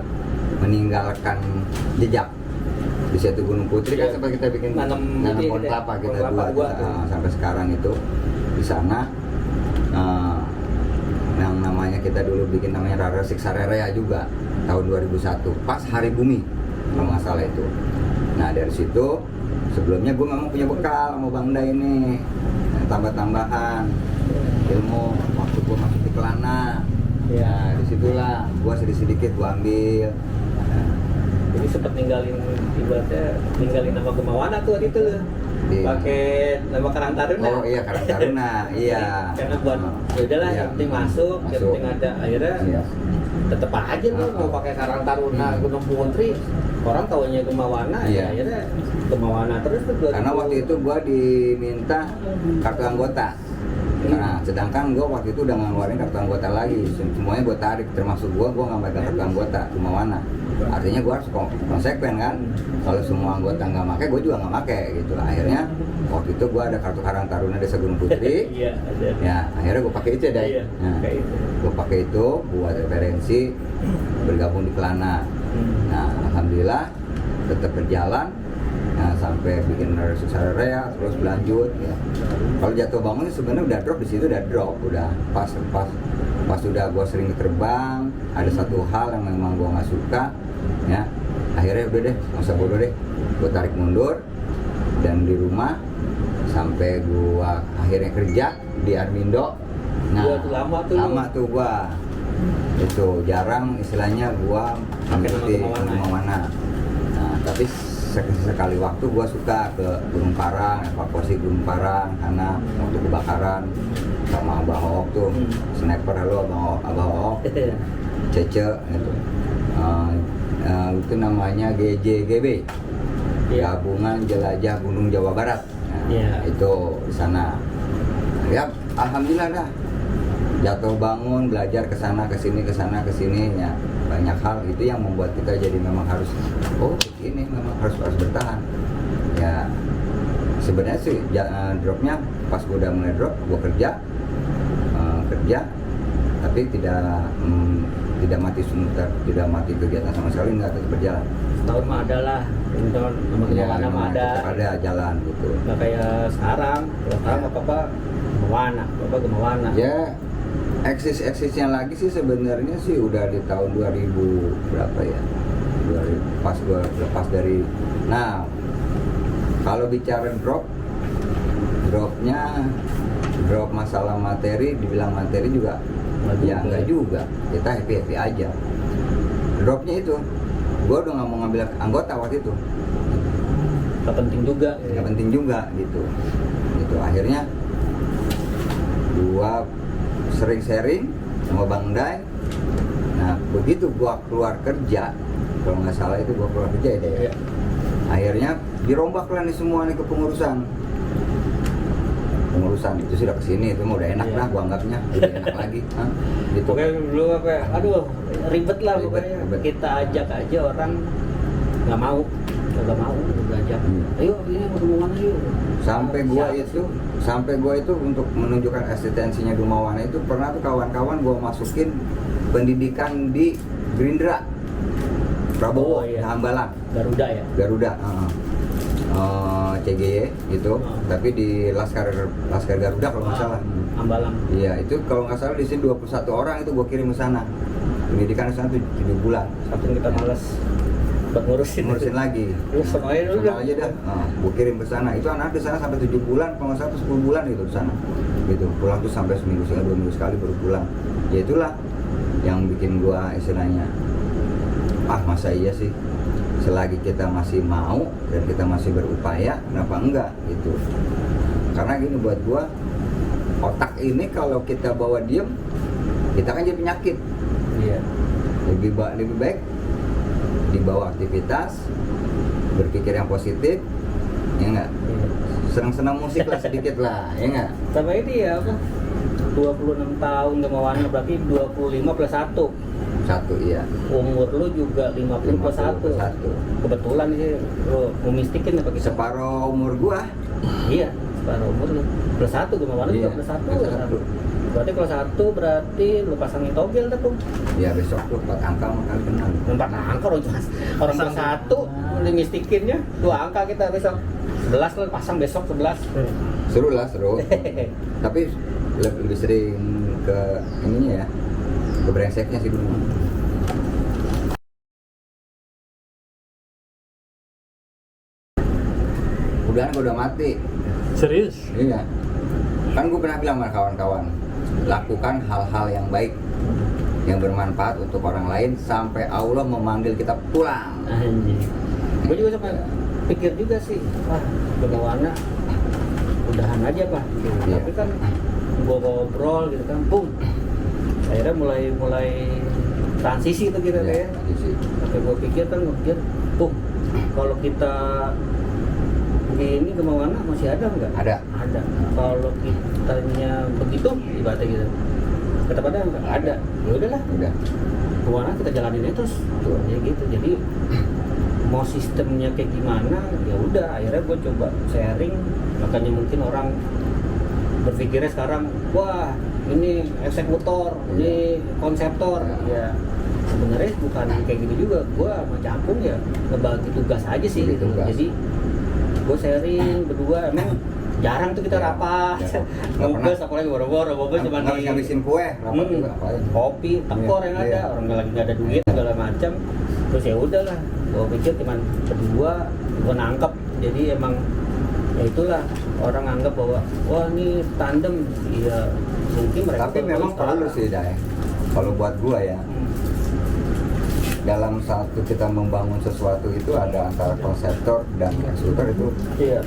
meninggalkan jejak di Setu Gunung Putri kan, sampai kita bikin nanam pohon kelapa kita buat sampai sekarang itu di sana. Yang namanya kita dulu bikin namanya Rara Siksa Rerea juga tahun 2001 pas Hari Bumi kalau nggak salah itu. Nah dari situ sebelumnya gue memang punya bekal sama Bang Da ini, tambah-tambahan ilmu waktu gue masuk di Kelana. Ya disitulah gue sedikit gue ambil. Jadi sempat ninggalin nama Kemawana tuh waktu itu loh. Pakai nama Karang Taruna. Oh iya, Karang Taruna. Iya. Karena buat ya udahlah yang penting masuk, yang penting ada. Akhirnya tetep aja tuh mau pakai Karang Taruna Gunung Putri. orang taunya Gemawana, Iya. ya akhirnya Gemawana terus tuh. Karena waktu itu gua diminta kartu anggota. Nah, sedangkan gua waktu itu udah ngeluarin kartu anggota lagi. Semuanya gua tarik, termasuk gua nggak megang kartu anggota Gemawana. Artinya gua harus konsekuen kan. Kalau semua anggota nggak pakai, gua juga nggak pakai gitu. Akhirnya waktu itu gua ada kartu Karang Taruna Desa Gunung Putri. Iya, ada. Ya, akhirnya gua pakai itu deh. Iya, Nah, kayak itu. gua pakai itu buat referensi bergabung di Kelana. Nah, alhamdulillah tetap berjalan. Nah, sampai bikin Susararea terus berlanjut ya. Kalau jatuh bangun sebenarnya udah drop di situ, udah pas udah gua sering terbang, ada satu hal yang memang gua nggak suka ya. Akhirnya udah deh, masa bodoh deh, gua tarik mundur dan di rumah sampai gua akhirnya kerja di Armindo. Gua tuh lama tuh. Gua itu jarang istilahnya gua mengikuti Gemawana. Nah, tapi sekali waktu gua suka ke Gunung Parang, evakuasi Gunung Parang karena waktu kebakaran sama Abah Hook tuh, sniper halo Abah Hook, Cece gitu. Itu namanya GJGB, Gabungan Jelajah Gunung Jawa Barat. Nah, Iya. itu di sana. Ya, alhamdulillah dah. Jatuh bangun, belajar ke sana ke sini ya. Banyak hal itu yang membuat kita jadi memang harus ini memang harus bertahan. Ya, sebenarnya sih dropnya pas gue udah mulai drop, gue kerja, tapi tidak mati sebentar, tidak mati kegiatan sama sekali, nggak tetap berjalan. Tahun mah ada lah, tahun sama Gemawana mah ada. Tetap ada jalan gitu. Nggak kayak sekarang, kalau sekarang apa Gemawana. Ya, eksisnya lagi sih sebenarnya sih udah di tahun 2000 berapa ya? 2000, pas gua lepas dari. Nah, kalau bicara drop masalah materi, dibilang materi juga ya enggak juga. Kita happy aja. Dropnya itu, gua udah nggak mau ngambil anggota waktu itu. Nggak penting juga. Nggak penting juga gitu. Akhirnya gua sering sharing sama Bang Dai. Nah, begitu gua keluar kerja, kalau nggak salah itu gua keluar kerja ya. Iya. Akhirnya dirombak lah nih semua nih ke pengurusan itu sudah kesini, itu mah udah enak Iya. lah gua anggapnya, udah enak lagi. Gitu. Pokoknya dulu apa ya, aduh ribet lah Ribet, pokoknya. ribet. Kita ajak aja orang nggak mau diajak. Ayo ini mau Gemawana yuk. Sampai gua itu untuk menunjukkan eksistensinya Gemawana itu pernah tuh kawan-kawan gua masukin pendidikan di Gerindra Prabowo, Oh, iya. Hambalang, Garuda ya. CGY gitu, tapi di Laskar Garuda kalau nggak salah. Hambalang. Iya, itu kalau nggak salah di sini 21 orang itu gua kirim ke sana. Pendidikan di sana tuh 7 bulan. Saking kita malas buat ngurusin Lagi. Sama aja dulu. Sama aja dah. Gua kirim ke sana. Itu anak di sana sampai 7 bulan, kalau nggak salah tuh 10 bulan gitu di sana. Gitu. Pulang tuh sampai seminggu sekali, 2 minggu sekali baru pulang. Ya itulah yang bikin gua istilahnya masa iya sih, selagi kita masih mau dan kita masih berupaya, kenapa enggak gitu. Karena gini, buat gua otak ini kalau kita bawa diem, kita kan jadi penyakit. Iya. Lebih baik dibawa aktivitas, berpikir yang positif, ya enggak, senang-senang musik lah sedikit lah, ya enggak. Sama ini ya apa? 26 tahun Gemawana berarti 25 plus 1. Satu, iya. Umur lu juga 50 plus 1. 1. Kebetulan sih lu memistikin apa kita? Separuh umur gua. Iya, separuh umur lu. Plus 1 Gemawana juga Iya, plus 1. plus 1. Berarti kalau 1 berarti lu pasangin togel dah tuh. Ya besok tuh 4 angka makan kenal. 4 angka orang jelas. Orang plus 1 dimistikinnya 2 angka kita besok. 11 lu pasang besok 11. Seru lah, seru. Tapi lebih sering ke ininya ya, ke brengseknya sih dulu. Udah mati. Serius? Iya. Kan gue pernah bilang sama kawan-kawan, lakukan hal-hal yang baik, yang bermanfaat untuk orang lain sampai Allah memanggil kita pulang. Anjir. Gue juga sampai pikir juga sih, Gemawana udahan aja Pak. Iya. Tapi kan gue ngobrol gitu kan, akhirnya mulai transisi tuh kita Iya, ya. transisi. Tapi gue pikir kan kalau kita begini kemana masih ada nggak? Ada. Kalau kitanya begitu ibaratnya gitu, kata pada nggak ada, ya udahlah, Udah. kemana kita jalanin aja terus, Betul. ya gitu. Jadi mau sistemnya kayak gimana, ya udah. Akhirnya gue coba sharing, makanya mungkin orang berpikirnya sekarang, wah ini eksekutor, ini konseptor, ya. Sebenarnya bukan kayak gitu juga. Gue sama Capung ya ngebagi tugas aja sih Bagi gitu. tugas. Jadi gue sharing berdua, emang jarang tuh kita Ya, rapat, ya. ngebes apalagi boro-boro cuma di ngabisin kue, rapat juga ngapain. kopi, tekor yang Iya. ada, orang lagi nggak ada duit segala macam. Terus ya udahlah, gue pikir cuman berdua, gue nangkep. Jadi emang ya itulah, orang anggap bahwa wah ini tandem, iya mungkin mereka. Tapi memang perlu sih Dai. Kalau buat gua ya, dalam satu kita membangun sesuatu itu ada antara konseptor dan eksekutor itu Iya.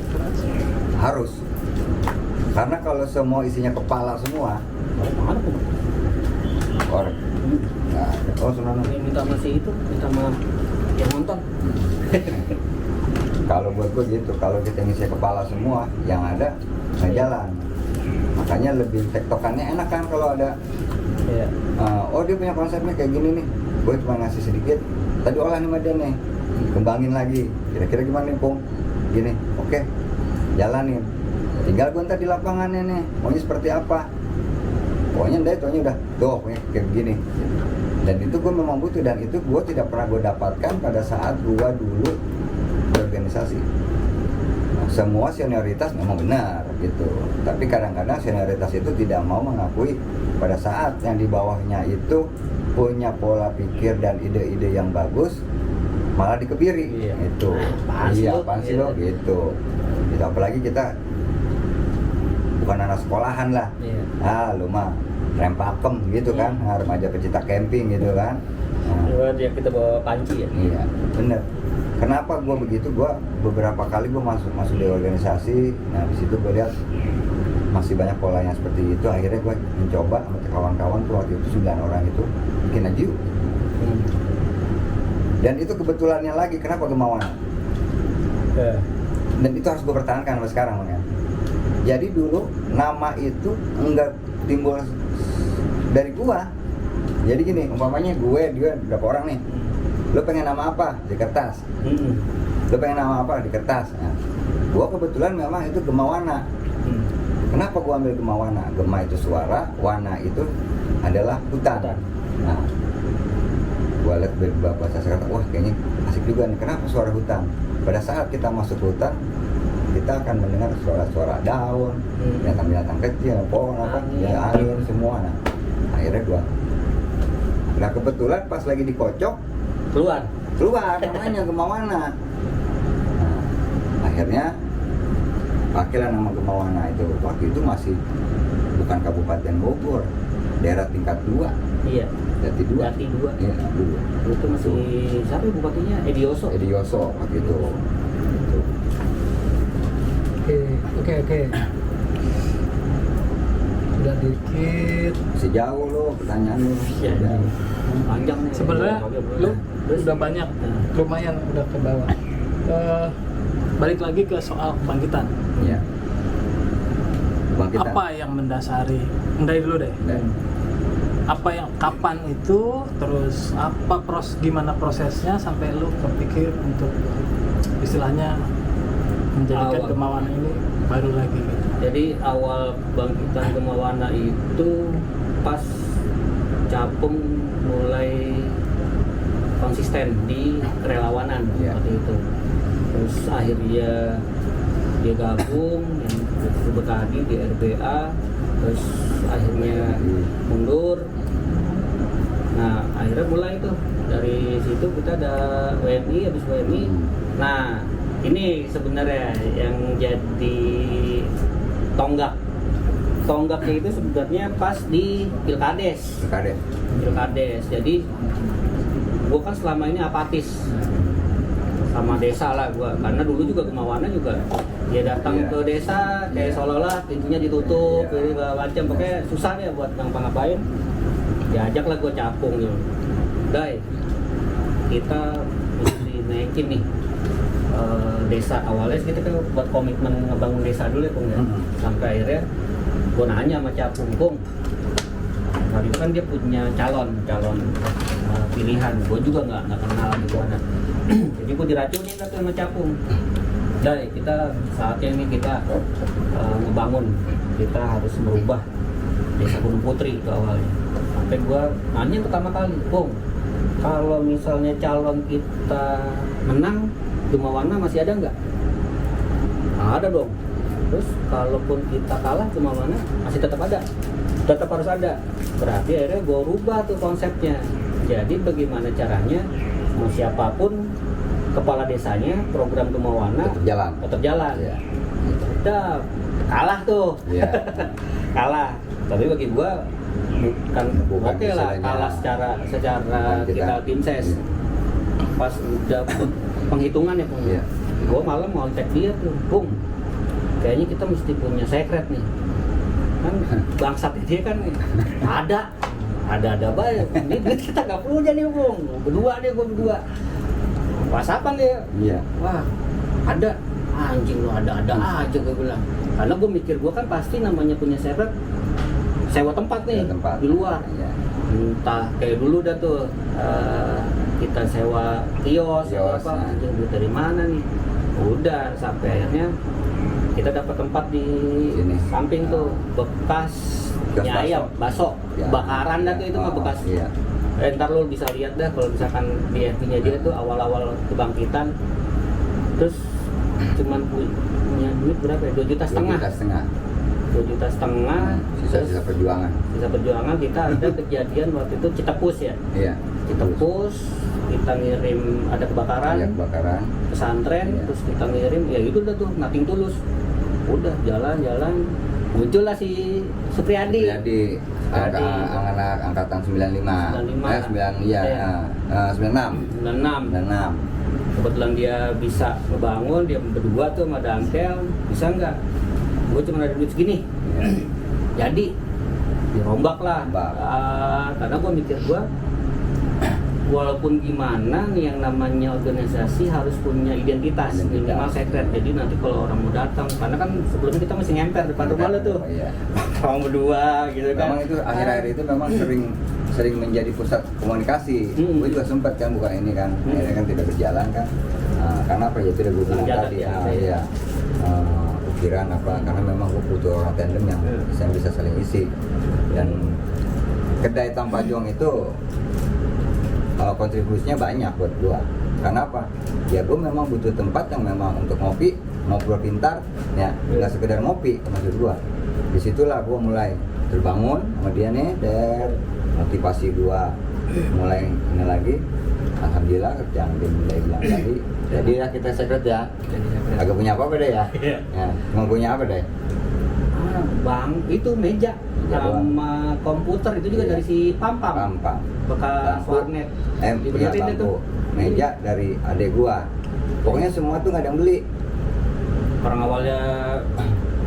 harus. Karena kalau semua isinya kepala semua, Mana tuh? orang nggak ada. Oh sebenarnya. Yang minta masih itu, minta sama yang nonton. Kalau buat gue gitu, kalau kita ngisi kepala semua, yang ada nggak jalan. Makanya lebih tektokannya enak kan kalau ada. Iya. Oh dia punya konsepnya kayak gini nih, gue cuma ngasih sedikit. Tadi olah nih sama dia nih, kembangin lagi. Kira-kira gimana nih Pung? Gini, oke, jalanin. Tinggal gue ntar di lapangannya nih, maunya seperti apa? Pokoknya udah, tuh kayak begini. Dan itu gue memang butuh, dan itu gue tidak pernah gue dapatkan pada saat gue dulu berorganisasi. Nah, semua senioritas memang benar gitu, tapi kadang-kadang senioritas itu tidak mau mengakui pada saat yang di bawahnya itu punya pola pikir dan ide-ide yang bagus, malah dikebiri. Iya. Itu Apaan sih lo? apaan sih lo gitu. Gitu, apalagi kita bukan anak sekolahan lah. Iya. Lu mah rem pakem gitu kan, remaja pecinta camping gitu kan. Nah, Ya kita bawa panci ya. iya, bener. Kenapa gua begitu? Gua beberapa kali gua masuk di organisasi. Nah, di situ gua lihat masih banyak polanya seperti itu. Akhirnya gua mencoba sama kawan-kawan tuh, waktu itu 9 orang itu bikin aja yuk. Dan itu kebetulannya lagi, kenapa kemauan? Dan itu harus gua pertahankan sampai sekarang ya. Jadi dulu nama itu enggak timbul dari gua. Jadi gini, umpamanya dia berapa orang nih? Lo pengen nama apa? Di kertas. Lo pengen nama apa? Di kertas. Nah, gua kebetulan memang itu Gemawana. Kenapa gua ambil Gemawana? Gema itu suara, wana itu adalah hutan. Nah, gua lihat bahasa sekarang, wah kayaknya asik juga nih. Kenapa suara hutan? Pada saat kita masuk hutan, kita akan mendengar suara-suara daun, binatang-binatang kecil, pohon apa, ya angin semua. Nah, akhirnya gua. Nah kebetulan pas lagi dikocok keluar namanya Gemawana. Nah, akhirnya pakailah nama Gemawana itu. Waktu itu masih bukan Kabupaten Bogor, daerah tingkat 2. Iya. Jati 2. Iya, 2. Itu masih siapa ya bupatinya? Edioso waktu itu. Oke. Udah dikit. Masih jauh lo pertanyaan lo. Iya. Jauh. Panjang nih. Sebenarnya lu udah banyak, lumayan udah ke bawah. Balik lagi ke soal kebangkitan. Iya. Kebangkitan. Apa yang mendasari? Dari dulu deh. Apa yang kapan itu, terus gimana prosesnya sampai lu berpikir untuk istilahnya menjadikan Awal. Gemawana ini baru lagi gitu. Jadi awal bangkitan Gemawana itu pas Capung mulai konsisten di kerelawanan waktu itu. Terus akhirnya dia gabung yang tadi di RBA, terus akhirnya mundur. Nah akhirnya mulai tuh dari situ kita ada WNI, habis WNI. Nah ini sebenarnya yang jadi tonggaknya itu sebenarnya pas di Pilkades. Jadi gua kan selama ini apatis sama desa lah gua, karena dulu juga Gemawana juga dia datang ke desa kayak seolah-olah pintunya ditutup, segala macam, pokoknya susah ya buat ngapa-ngapain. Diajak lah gua Capung gitu. Dai, kita mesti naik bikin nih desa. Awalnya kita kan buat komitmen ngebangun desa dulu ya Pung ya. Sampai akhirnya gue nanya sama Capung, Pung, hari itu kan dia punya calon pilihan, gue juga nggak kenal gitu anak. Jadi gue diracunin tuh sama Capung. Dai, kita saatnya ini kita ngebangun, kita harus merubah desa Gunung Putri itu awalnya. Sampai gue nanya pertama kali, Pung, kalau misalnya calon kita menang, Dumawana masih ada nggak? Ada dong. Terus kalaupun kita kalah Dumawana masih tetap ada, tetap harus ada. Berarti akhirnya gue rubah tuh konsepnya. Jadi bagaimana caranya mau siapapun kepala desanya program Dumawana tetap jalan. Iya. Udah kalah tuh. Iya. Kalah. Tapi bagi gue bukan oke lah istilahnya. kalah secara Bukan kita tim ses. Iya. Pas udah penghitungan ya Pung. Iya. Gue malam mau cek dia tuh, Pung, kayaknya kita mesti punya secret nih. Kan bangsatnya dia kan ada baik. Ini duit kita nggak punya nih Pung. Gue berdua. WhatsAppan dia. Iya. Wah, ada. Anjing lu ada aja gue bilang. Karena gue mikir gue kan pasti namanya punya secret sewa tempat nih Tempat. di luar. Iya. Entah kayak dulu dah tuh kita sewa kios atau Kios, apa, nah. anjing duit dari mana nih? Udah sampai akhirnya kita dapat tempat di Sini. samping tuh bekas Bekas mie ayam, bakso, Ya. bakaran dah tuh itu mah bekas. Iya. Ntar lo bisa lihat dah kalau misalkan di FB-nya dia tuh awal-awal kebangkitan, terus cuman punya duit berapa ya? 2,5 juta. 2,5 juta. Sisa-sisa perjuangan. Sisa perjuangan kita ada kejadian waktu itu Citepus ya. Iya. Citepus kita ngirim ada kebakaran, Iya, kebakaran. pesantren, Iya. terus kita ngirim ya itu udah tuh nothing tulus. Udah jalan muncullah si Supriyadi. Jadi anak angkatan 95. 95. 96. 96. Kebetulan dia bisa ngebangun, dia berdua tuh sama Dangkel, bisa nggak? Gue cuma ada duit segini. Iya. Jadi dirombak lah. Rombak. Karena gue mikir walaupun gimana nih yang namanya organisasi harus punya identitas. Minimal secret. Jadi nanti kalau orang mau datang, karena kan sebelumnya kita masih ngemper depan rumah lo tuh. Iya. Orang berdua gitu kan. Memang itu akhir-akhir itu memang sering menjadi pusat komunikasi. Gue juga sempat kan buka ini kan, akhirnya kan tidak berjalan kan. Karena apa ya tidak gue bilang Jalan, tadi. ya. Iya. Pikiran apa? Karena memang gue butuh orang tandem yang bisa saling isi. Dan kedai Tampajong itu kontribusinya banyak buat gua. Karena apa? Ya gua memang butuh tempat yang memang untuk ngopi, ngobrol pintar, ya nggak sekedar ngopi, maksud gua. Disitulah gua mulai terbangun sama dia nih, dan motivasi gua mulai ini lagi. Alhamdulillah yang dia mulai bilang tadi. Jadi ya kita secret ya. Agak punya apa deh ya? Ya, mau punya apa deh? Bang, itu meja sama komputer itu juga Iya. dari si Pampam. Bekas Lampu. warnet. Dibenerin deh tuh. Meja dari adek gua. Pokoknya semua tuh nggak ada yang beli. Orang awalnya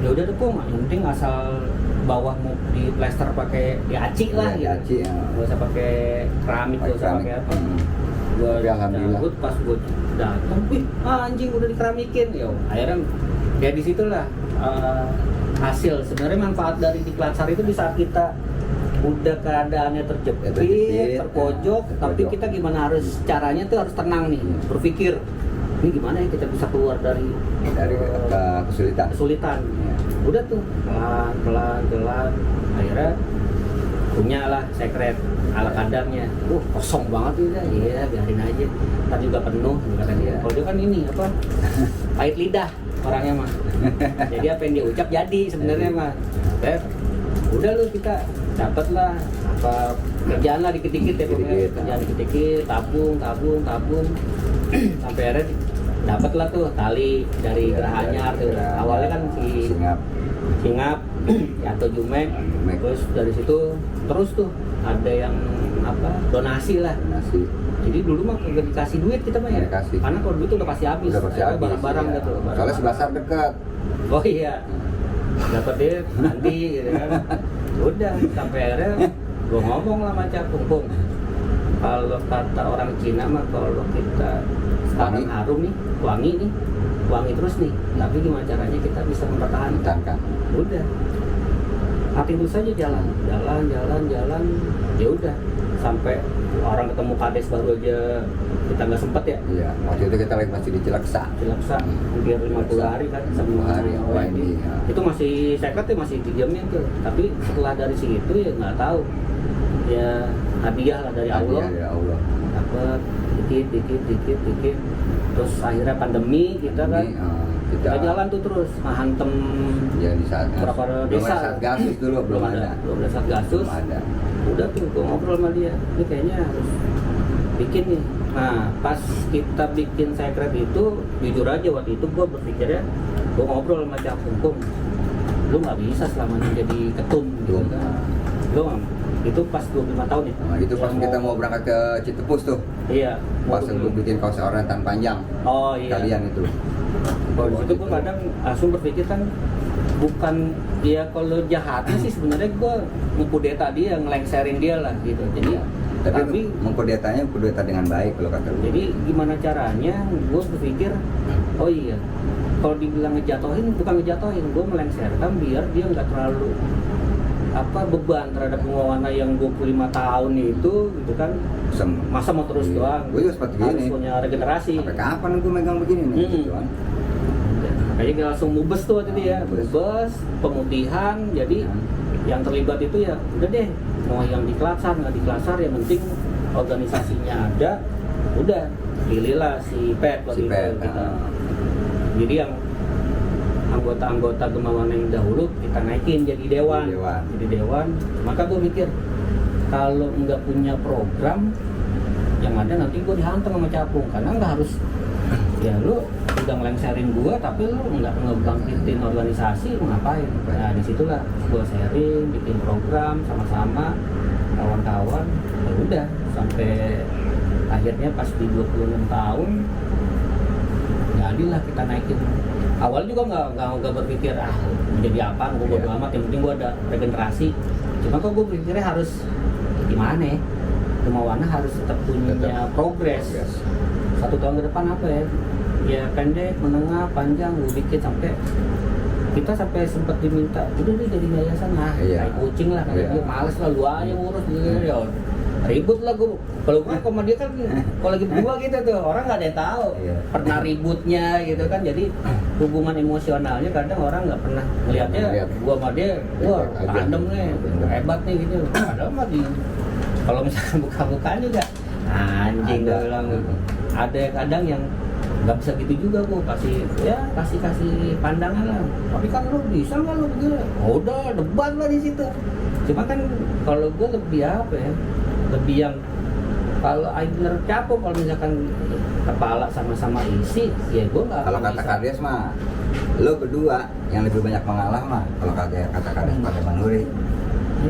ya udah tuh Pung, yang penting asal bawah mau di plester pakai diaci lah Iya, gitu. diaci, ya. Gak usah pakai keramik, gak usah pakai apa. Gua Tapi alhamdulillah. cabut pas gua datang, wih anjing udah dikeramikin. Ya akhirnya ya di situlah hasil sebenarnya manfaat dari Diklatsar itu di saat kita udah keadaannya terjepit, terpojok, tapi kita gimana harus caranya tuh harus tenang nih, berpikir ini gimana ya kita bisa keluar dari kesulitan. Ya. Udah tuh pelan akhirnya punya lah secret ala kadarnya. Kosong banget ini dah. Iya biarin aja, ntar juga penuh kata dia. Kalau dia kan ini apa pahit lidah orangnya mah. Jadi apa yang dia ucap jadi sebenarnya mah. Udah lu kita dapat lah apa kerjaan lah dikit-dikit ya pokoknya. Kerjaan dikit-dikit, tabung sampai akhirnya dapat lah tuh tali dari Gerahanyar tuh. Awalnya kan si Singap atau Jumek, terus dari situ terus tuh ada yang apa donasi lah. Jadi dulu mah kagak dikasih duit kita mah ya. Karena kalau duit udah pasti habis. Barang-barang ya. gitu. Soalnya sebasar dekat. Oh iya. Dapat duit nanti gitu kan. Udah sampai akhirnya gua ngomong lah sama Capung, Pung. Kalau kata orang Cina mah kalau kita sekarang harum nih, wangi terus nih. Tapi gimana caranya kita bisa mempertahankan? Kan. Udah, mati terus aja jalan, ya udah sampai orang ketemu kades baru aja kita nggak sempet ya. Iya, waktu itu kita lagi masih di Cilaksa. Hampir 50 hari kan, 50 hari awal ini. Ya. Itu masih secret ya, masih didiamin tuh. Tapi setelah dari situ ya nggak tahu, ya hadiah lah dari Allah. Ya Allah. Dapat dikit. Terus akhirnya pandemi kita kan, kita jalan tuh terus ngantem ya di saat berapa belum desa. ada Satgasus dulu belum ada Satgasus. Udah tuh gue ngobrol sama dia, ini kayaknya harus bikin nih. Nah pas kita bikin secret itu, jujur aja waktu itu gue berpikirnya, gue ngobrol sama Cak Hukum, lu nggak bisa selamanya jadi ketum gitu kan. Lu itu pas 25 tahun ya. Nah, itu pas kita mau berangkat ke Citepus tuh. Iya. Pas lu bikin kaos orantan panjang. Oh iya. Kalian itu. Kalau di situ gue kadang langsung berpikir kan, bukan ya kalau jahatnya sih sebenarnya gue mengkudeta dia, ngelengserin dia lah gitu. Jadi tapi mengkudetanya kudeta dengan baik kalau kata gue. Jadi gimana caranya? Gue berpikir, oh iya, kalau dibilang ngejatohin, bukan ngejatohin, gue melengserkan biar dia nggak terlalu beban terhadap pengelola yang 25 tahun itu gitu kan. Masa mau terus doang. Gue juga seperti gini. Harus punya regenerasi. Sampai kapan gue megang begini nih? Gitu kan. Kayaknya kita langsung mubes tuh waktu itu ya, mubes, pemutihan. Jadi yang terlibat itu ya udah deh, mau yang di Klatsar nggak di Klatsar, yang penting organisasinya ada, udah pilihlah si Pet waktu itu kita. Jadi yang anggota-anggota Gemawan yang dahulu kita naikin jadi dewan. Maka gue mikir kalau nggak punya program, yang ada nanti gue dihantam sama capung, karena nggak harus ya lu udah ngelengserin gue tapi lu nggak ngebangkitin organisasi, lu ngapain? Nah disitulah gue sharing, bikin program sama-sama kawan-kawan, ya udah sampai akhirnya pas di 26 tahun jadilah kita naikin. Awal juga nggak berpikir menjadi apa, gue bodo amat, yang penting gue ada regenerasi. Cuma kok gue berpikirnya harus gimana ya, Gemawana harus tetap punya progres. 1 tahun ke depan apa ya pendek, menengah, panjang, gue bikin sampai kita sempat diminta udah deh jadi yayasan kayak kucing lah, kayak dia males lah, lu aja ngurus gitu ya. Ribut lah gue, kalau gue sama dia kan kalau lagi berdua gitu tuh orang nggak ada yang tahu pernah ributnya gitu kan. Jadi hubungan emosionalnya kadang orang nggak pernah melihatnya gue sama dia, wah tandem nih hebat nih gitu. Padahal mah kalau misalkan buka-bukaan juga anjing gue bilang. Ada kadang yang nggak bisa gitu juga, gue kasih pandangan lah. Tapi kan lu bisa nggak lu begini? Udah debat lah di situ. Cuma kan kalau gue lebih lebih yang kalau Aigner capek, kalau misalkan kepala sama-sama isi, ya gue nggak. Kalau kata Kades mah, lo berdua yang lebih banyak mengalah mah. Kalau kata Kades pada Manuri,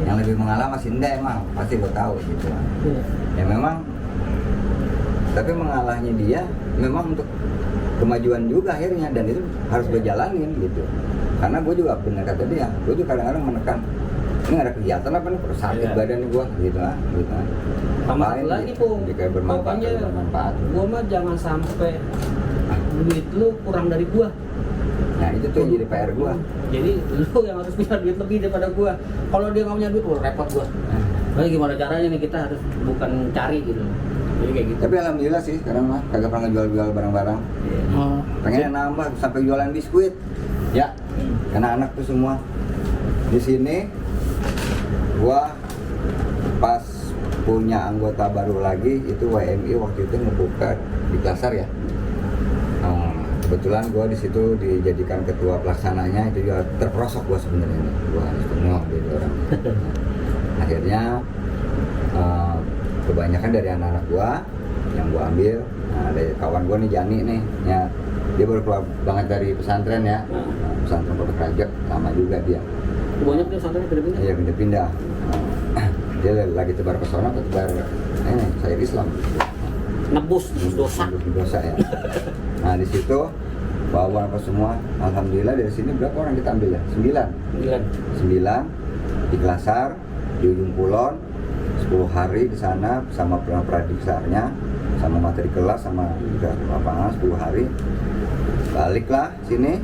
yang lebih mengalah masih Ndai mah, pasti lo tahu gitu. Ya memang, tapi mengalahnya dia memang untuk kemajuan juga akhirnya, dan itu harus gue jalanin gitu. Karena gue juga benar kata dia, gue juga kadang-kadang menekan, ini ada kegiatan apa nih, sakit badan nih gue gitu kan. Sama satu lagi Pung, pokoknya gue mah jangan sampai duit lu kurang dari gue. Nah itu tuh jadi PR gue. Jadi lu yang harus punya duit lebih daripada gue. Kalau dia nggak punya duit, repot gue. Nah gimana caranya nih, kita harus bukan cari gitu. Jadi kayak gitu. Tapi alhamdulillah sih sekarang mah kagak pernah jual barang-barang. Pengennya nambah sampai jualan biskuit. Ya, karena anak tuh semua di sini. Gua pas punya anggota baru lagi itu WMI waktu itu ngebuka di Klatsar ya. Kebetulan gua di situ dijadikan ketua pelaksananya, itu juga terperosok gua sebenarnya nih. Gua harus tengok jadi orang. Akhirnya kebanyakan dari anak-anak gua yang gua ambil. Nah, dari kawan gua nih Jani nih, ya dia baru keluar banget dari pesantren ya. Pesantren Pondok Raja, sama juga dia. Banyak dia pesantren pindah-pindah. Iya pindah-pindah. Dia lagi tebar pesona atau tebar saya Islam. Nebus dosa ya. Nah di situ bawa apa semua. Alhamdulillah dari sini berapa orang kita ambil ya? 9 di Klatsar, di Ujung Kulon, 10 hari di sana sama pradipsarnya, sama materi kelas sama ke lapangan 10 hari. Baliklah sini.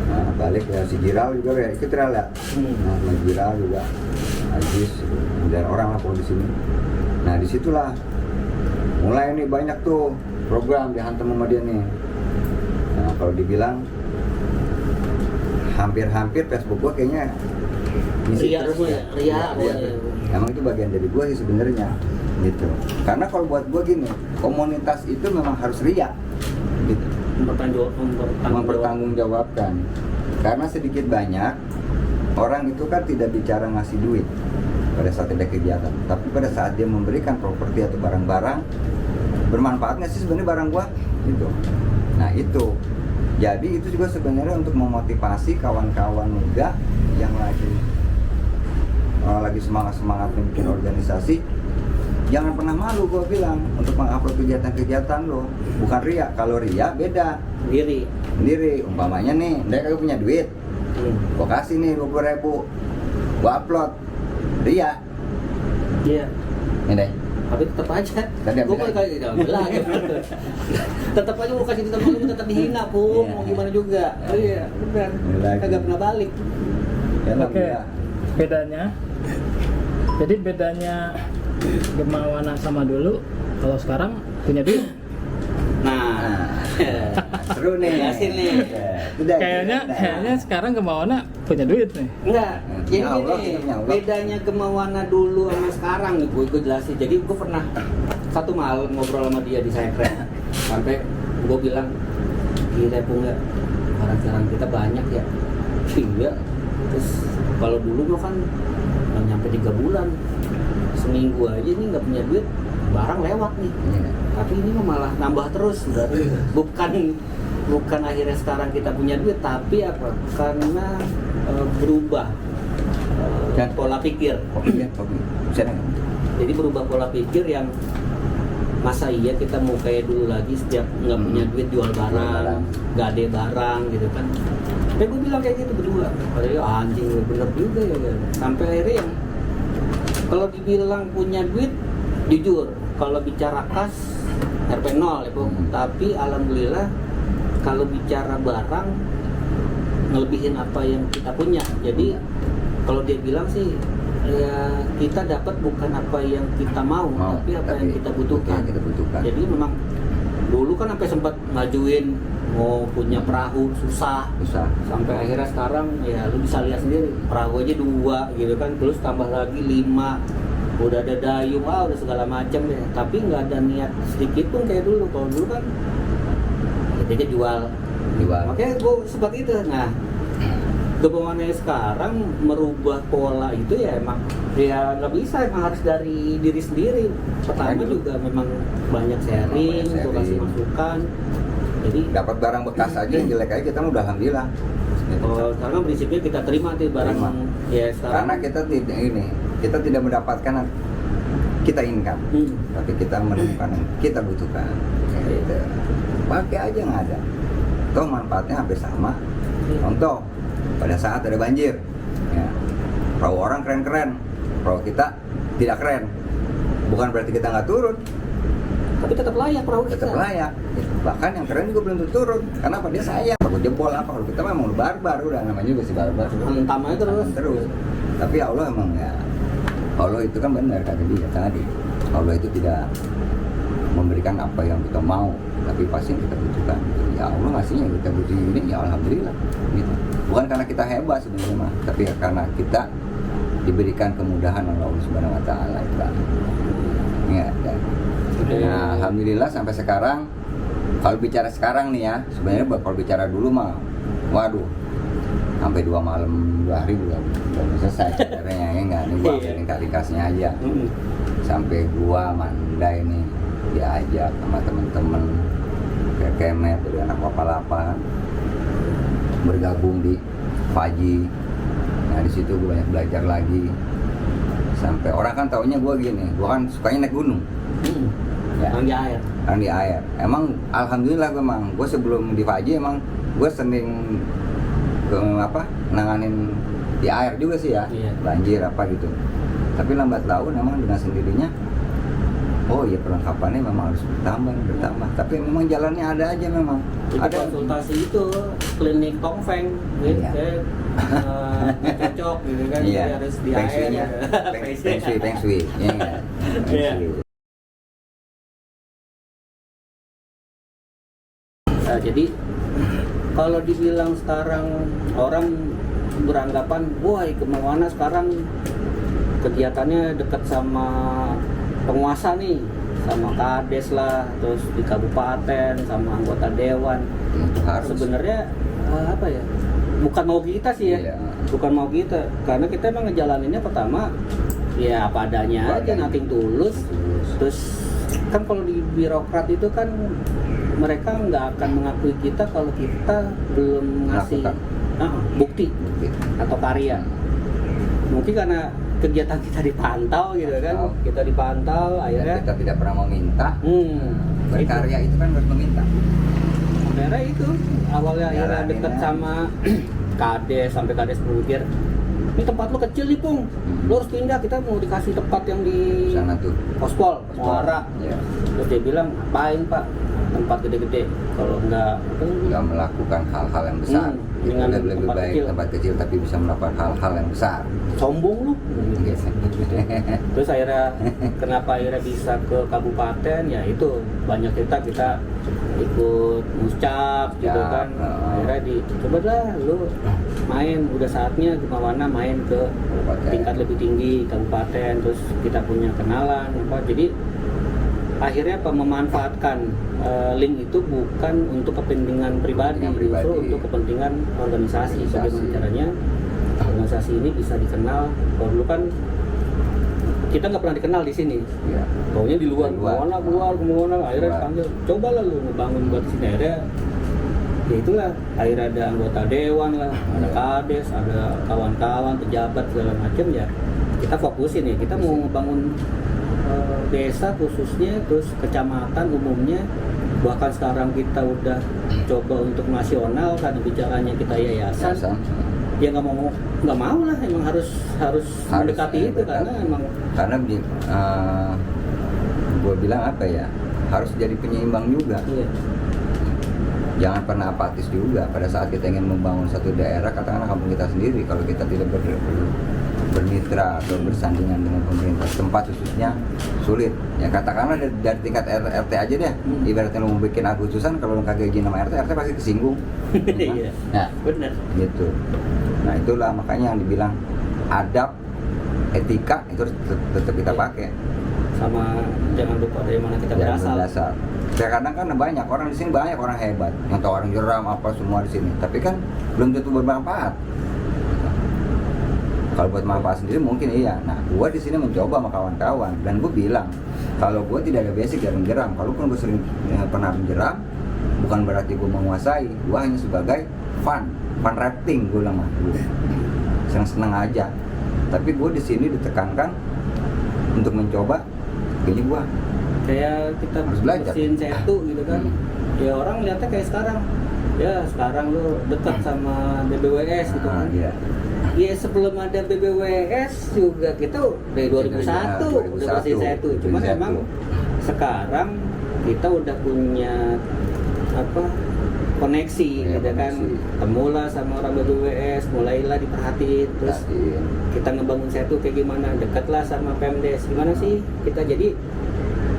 Nah, balik ya si Jiral juga ya ikut Ral ya. Nah, sama Jiral juga Ajis dan orang lah di sini. Nah, disitulah mulai nih banyak tuh program dihantam sama dia nih. Nah, kalau dibilang hampir-hampir Facebook gua kayaknya ngisi Ria terus semua ya? Ria, Ria. Emang itu bagian dari gua sih sebenarnya gitu. Karena kalau buat gua gini, komunitas itu memang harus ria gitu. Mempertanggungjawabkan. Karena sedikit banyak orang itu kan tidak bicara ngasih duit pada saat ada kegiatan, tapi pada saat dia memberikan properti atau barang-barang bermanfaat nggak sih sebenarnya barang gua gitu. Nah itu jadi itu juga sebenarnya untuk memotivasi kawan-kawan muda yang lagi semangat bikin organisasi. Jangan pernah malu gua bilang untuk mengupload kegiatan-kegiatan lo. Bukan ria, kalau ria beda sendiri. Umpamanya nih, mereka punya duit, gua kasih nih 20.000, gua upload ria. Iya. Ini Tapi tetap aja. Tadi Gue bilang. kayak bilang. Tetap aja gue kasih tetap lu tetap dihina pun. Iya. Mau gimana juga. Oh iya, benar. Lagi. Kagak pernah balik. Oke, bedanya. Jadi bedanya Gemawana sama dulu, kalau sekarang punya duit. Nah, seru nih. Jelasin nih. Udah, Kayaknya sekarang Gemawana punya duit nih. enggak. Jadi Ya Allah, gini, ya Allah. bedanya Gemawana dulu sama sekarang nih, gue jelasin. Jadi gue pernah satu malam ngobrol sama dia di Sekret. Sampai gue bilang, gila Pung ya, barang-barang kita banyak ya. Iya. Terus kalau dulu lo kan nggak nyampe 3 bulan, seminggu aja nih nggak punya duit, barang lewat nih. Iya. Tapi ini mah malah nambah terus, berarti bukan akhirnya sekarang kita punya duit, tapi apa? Karena berubah Dan pola pikir. Kopi. Jadi berubah pola pikir yang masa iya kita mau kayak dulu lagi setiap nggak punya duit jual barang, gade barang gitu kan. Tapi gue bilang kayak gitu berdua. Padahal anjing bener juga ya. Sampai akhirnya yang kalau dibilang punya duit, jujur kalau bicara kas RP 0 ya Bu. Tapi alhamdulillah kalau bicara barang ngelebihin apa yang kita punya. Jadi kalau dia bilang sih ya kita dapat bukan apa yang kita mau, tapi apa yang kita butuhkan. Jadi memang dulu kan sampai sempat ngajuin mau punya perahu susah. Sampai akhirnya sekarang ya lu bisa lihat sendiri, perahu aja 2 gitu kan, terus tambah lagi 5, udah ada dayung, udah segala macam deh. Tapi nggak ada niat sedikit pun kayak dulu. Kalau dulu kan dia jual. Makanya gue seperti itu. Nah, Gemawana sekarang merubah pola itu ya emang ya nggak bisa, emang harus dari diri sendiri. Pertama juga memang banyak sharing, gue kasih masukan. Jadi dapat barang bekas aja yang jelek aja kita udah alhamdulillah. sekarang prinsipnya kita terima tuh barang Terima. ya sekarang. Karena kita tidak mendapatkan kita inginkan, tapi kita menemukan yang kita butuhkan. Gitu. Pakai aja nggak ada. Toh manfaatnya hampir sama. Contoh pada saat ada banjir, ya, perahu orang keren-keren, perahu kita tidak keren. Bukan berarti kita nggak turun, Tapi tetap layak perahu kita. tetap layak. Bahkan yang keren juga belum tentu turun. Karena apa? Dia sayang. Takut jebol apa? Kalau kita memang barbar, udah namanya juga si barbar. Hentam aja terus. Tapi Allah emang ya, Allah itu kan benar kata dia tadi. Allah itu tidak memberikan apa yang kita mau, tapi pasti yang kita butuhkan. Ya Allah ngasihnya yang kita butuh ini, ya alhamdulillah. Gitu. Bukan karena kita hebat sebenarnya mah, tapi ya karena kita diberikan kemudahan oleh Allah Subhanahu Wa Taala itu. Ya, dan nah, alhamdulillah sampai sekarang. Kalau bicara sekarang nih ya, sebenarnya kalau bicara dulu mah, waduh, sampai 2 malam 2 hari belum selesai sebenarnya ya enggak, ini gua ringkas-ringkasnya aja. Sampai gua Mandai nih diajak sama temen-temen kayak Kemet dari anak Wapalapa bergabung di Faji. Nah di situ gue banyak belajar lagi. Sampai orang kan taunya gue gini, gue kan sukanya naik gunung. Ya. Orang di air. Orang di air. Emang alhamdulillah gue sebelum di Faji emang gue sering nanganin di air juga sih ya, Iya. banjir apa gitu. Tapi lambat laun emang dengan sendirinya oh iya perlengkapannya memang harus bertambah. Tapi memang jalannya ada aja memang. Itu Ada konsultasi itu klinik Tongfeng gitu Iya. cocok gitu kan, Iya. jadi harus di Feng air shui-nya. Feng shui. Iya nggak? Feng Iya. shui. Nah, jadi kalau dibilang sekarang orang beranggapan, wah kemana sekarang kegiatannya dekat sama penguasa nih, sama kades lah, terus di kabupaten sama anggota dewan. Itu harus. Sebenarnya apa ya? Bukan mau kita sih ya, Iya. bukan mau kita, karena kita emang ngejalaninnya pertama ya apa adanya Apa aja, adanya. nothing tulus. Terus kan kalau di birokrat itu kan mereka nggak akan mengakui kita kalau kita belum ngasih Melakukan. bukti Bukti. atau karya. Mungkin karena kegiatan kita dipantau gitu kan, Pantau. kita dipantau Dan akhirnya kita tidak pernah meminta. Berkarya itu kan harus meminta. sebenarnya itu awalnya akhirnya Jalaninnya. deket sama kades, sampai kades berpikir ini tempat lu kecil nih Pung, lu harus pindah, kita mau dikasih tempat yang di Sana tuh. Pospol, Muara. Ya. Terus dia bilang, ngapain Pak tempat gede-gede, kalau enggak Nggak melakukan hal-hal yang besar. dengan Lebih tempat baik kecil. tempat kecil tapi bisa melakukan hal-hal yang besar. sombong lu. Yes. Terus akhirnya kenapa akhirnya bisa ke kabupaten, ya itu banyak kita ikut muscap gitu Ya, kan. Akhirnya coba lah lu main, udah saatnya kemana main ke Kabupaten. tingkat lebih tinggi kabupaten, terus kita punya kenalan apa. Jadi akhirnya apa, memanfaatkan link itu bukan untuk kepentingan pribadi, Kepentingan pribadi. justru untuk kepentingan organisasi. Bagaimana caranya organisasi ini bisa dikenal. Kalau dulu kan kita nggak pernah dikenal di sini, Ya. pokoknya di luar, Di luar. kemana, akhirnya Luar. dipanggil, coba lah lu ngebangun buat sini. Akhirnya ya itulah, akhirnya ada anggota dewan lah, ada kades, ada kawan-kawan, pejabat segala macam, ya kita fokusin ya, kita mau ngebangun desa khususnya, terus kecamatan umumnya, bahkan sekarang kita udah coba untuk nasional karena bicaranya kita yayasan. Yayasan. Ya nggak mau lah, emang harus mendekati itu, karena emang gue bilang apa ya, harus jadi penyeimbang juga. iya, Jangan pernah apatis juga pada saat kita ingin membangun satu daerah, katakanlah kampung kita sendiri. Kalau kita tidak bermitra atau bersandingan dengan pemerintah tempat khususnya, sulit. Ya katakanlah dari tingkat RT aja deh. Ibaratnya lu mau bikin Agustusan, kalau lu kagak izin sama RT pasti kesinggung. iya, Nah, benar. gitu. Nah itulah makanya yang dibilang adab, etika itu harus tetap kita Iya. pakai. Sama jangan lupa dari mana kita Jangan berasal. berdasar. Kadang kan banyak orang di sini, banyak orang hebat yang tahu orang jeram apa semua di sini, tapi kan belum tentu bermanfaat. Kalau buat manfaat sendiri mungkin iya. Nah, gua di sini mencoba sama kawan-kawan dan gua bilang kalau gua tidak ada basic dari menjeram, kalaupun gua sering pernah menjeram, bukan berarti gua menguasai. Gua hanya sebagai fun rafting, gua bilang mah. Seneng-seneng aja. Tapi gua di sini ditekankan untuk mencoba. Ini gua Kayak kita Harus belajar. bersihin setu gitu kan. Ya orang lihatnya kayak sekarang. Ya sekarang lu dekat sama BBWS gitu kan. Iya. Ya sebelum ada BBWS juga kita dari 2001 udah bersihin setu. Cuman Bersihin emang setu. sekarang kita udah punya apa, koneksi Ya, gitu kan. koneksi. Temulah sama orang BBWS, mulailah diperhatiin, terus Perhatiin. kita ngebangun setu kayak gimana, dekatlah sama Pemdes, gimana sih kita jadi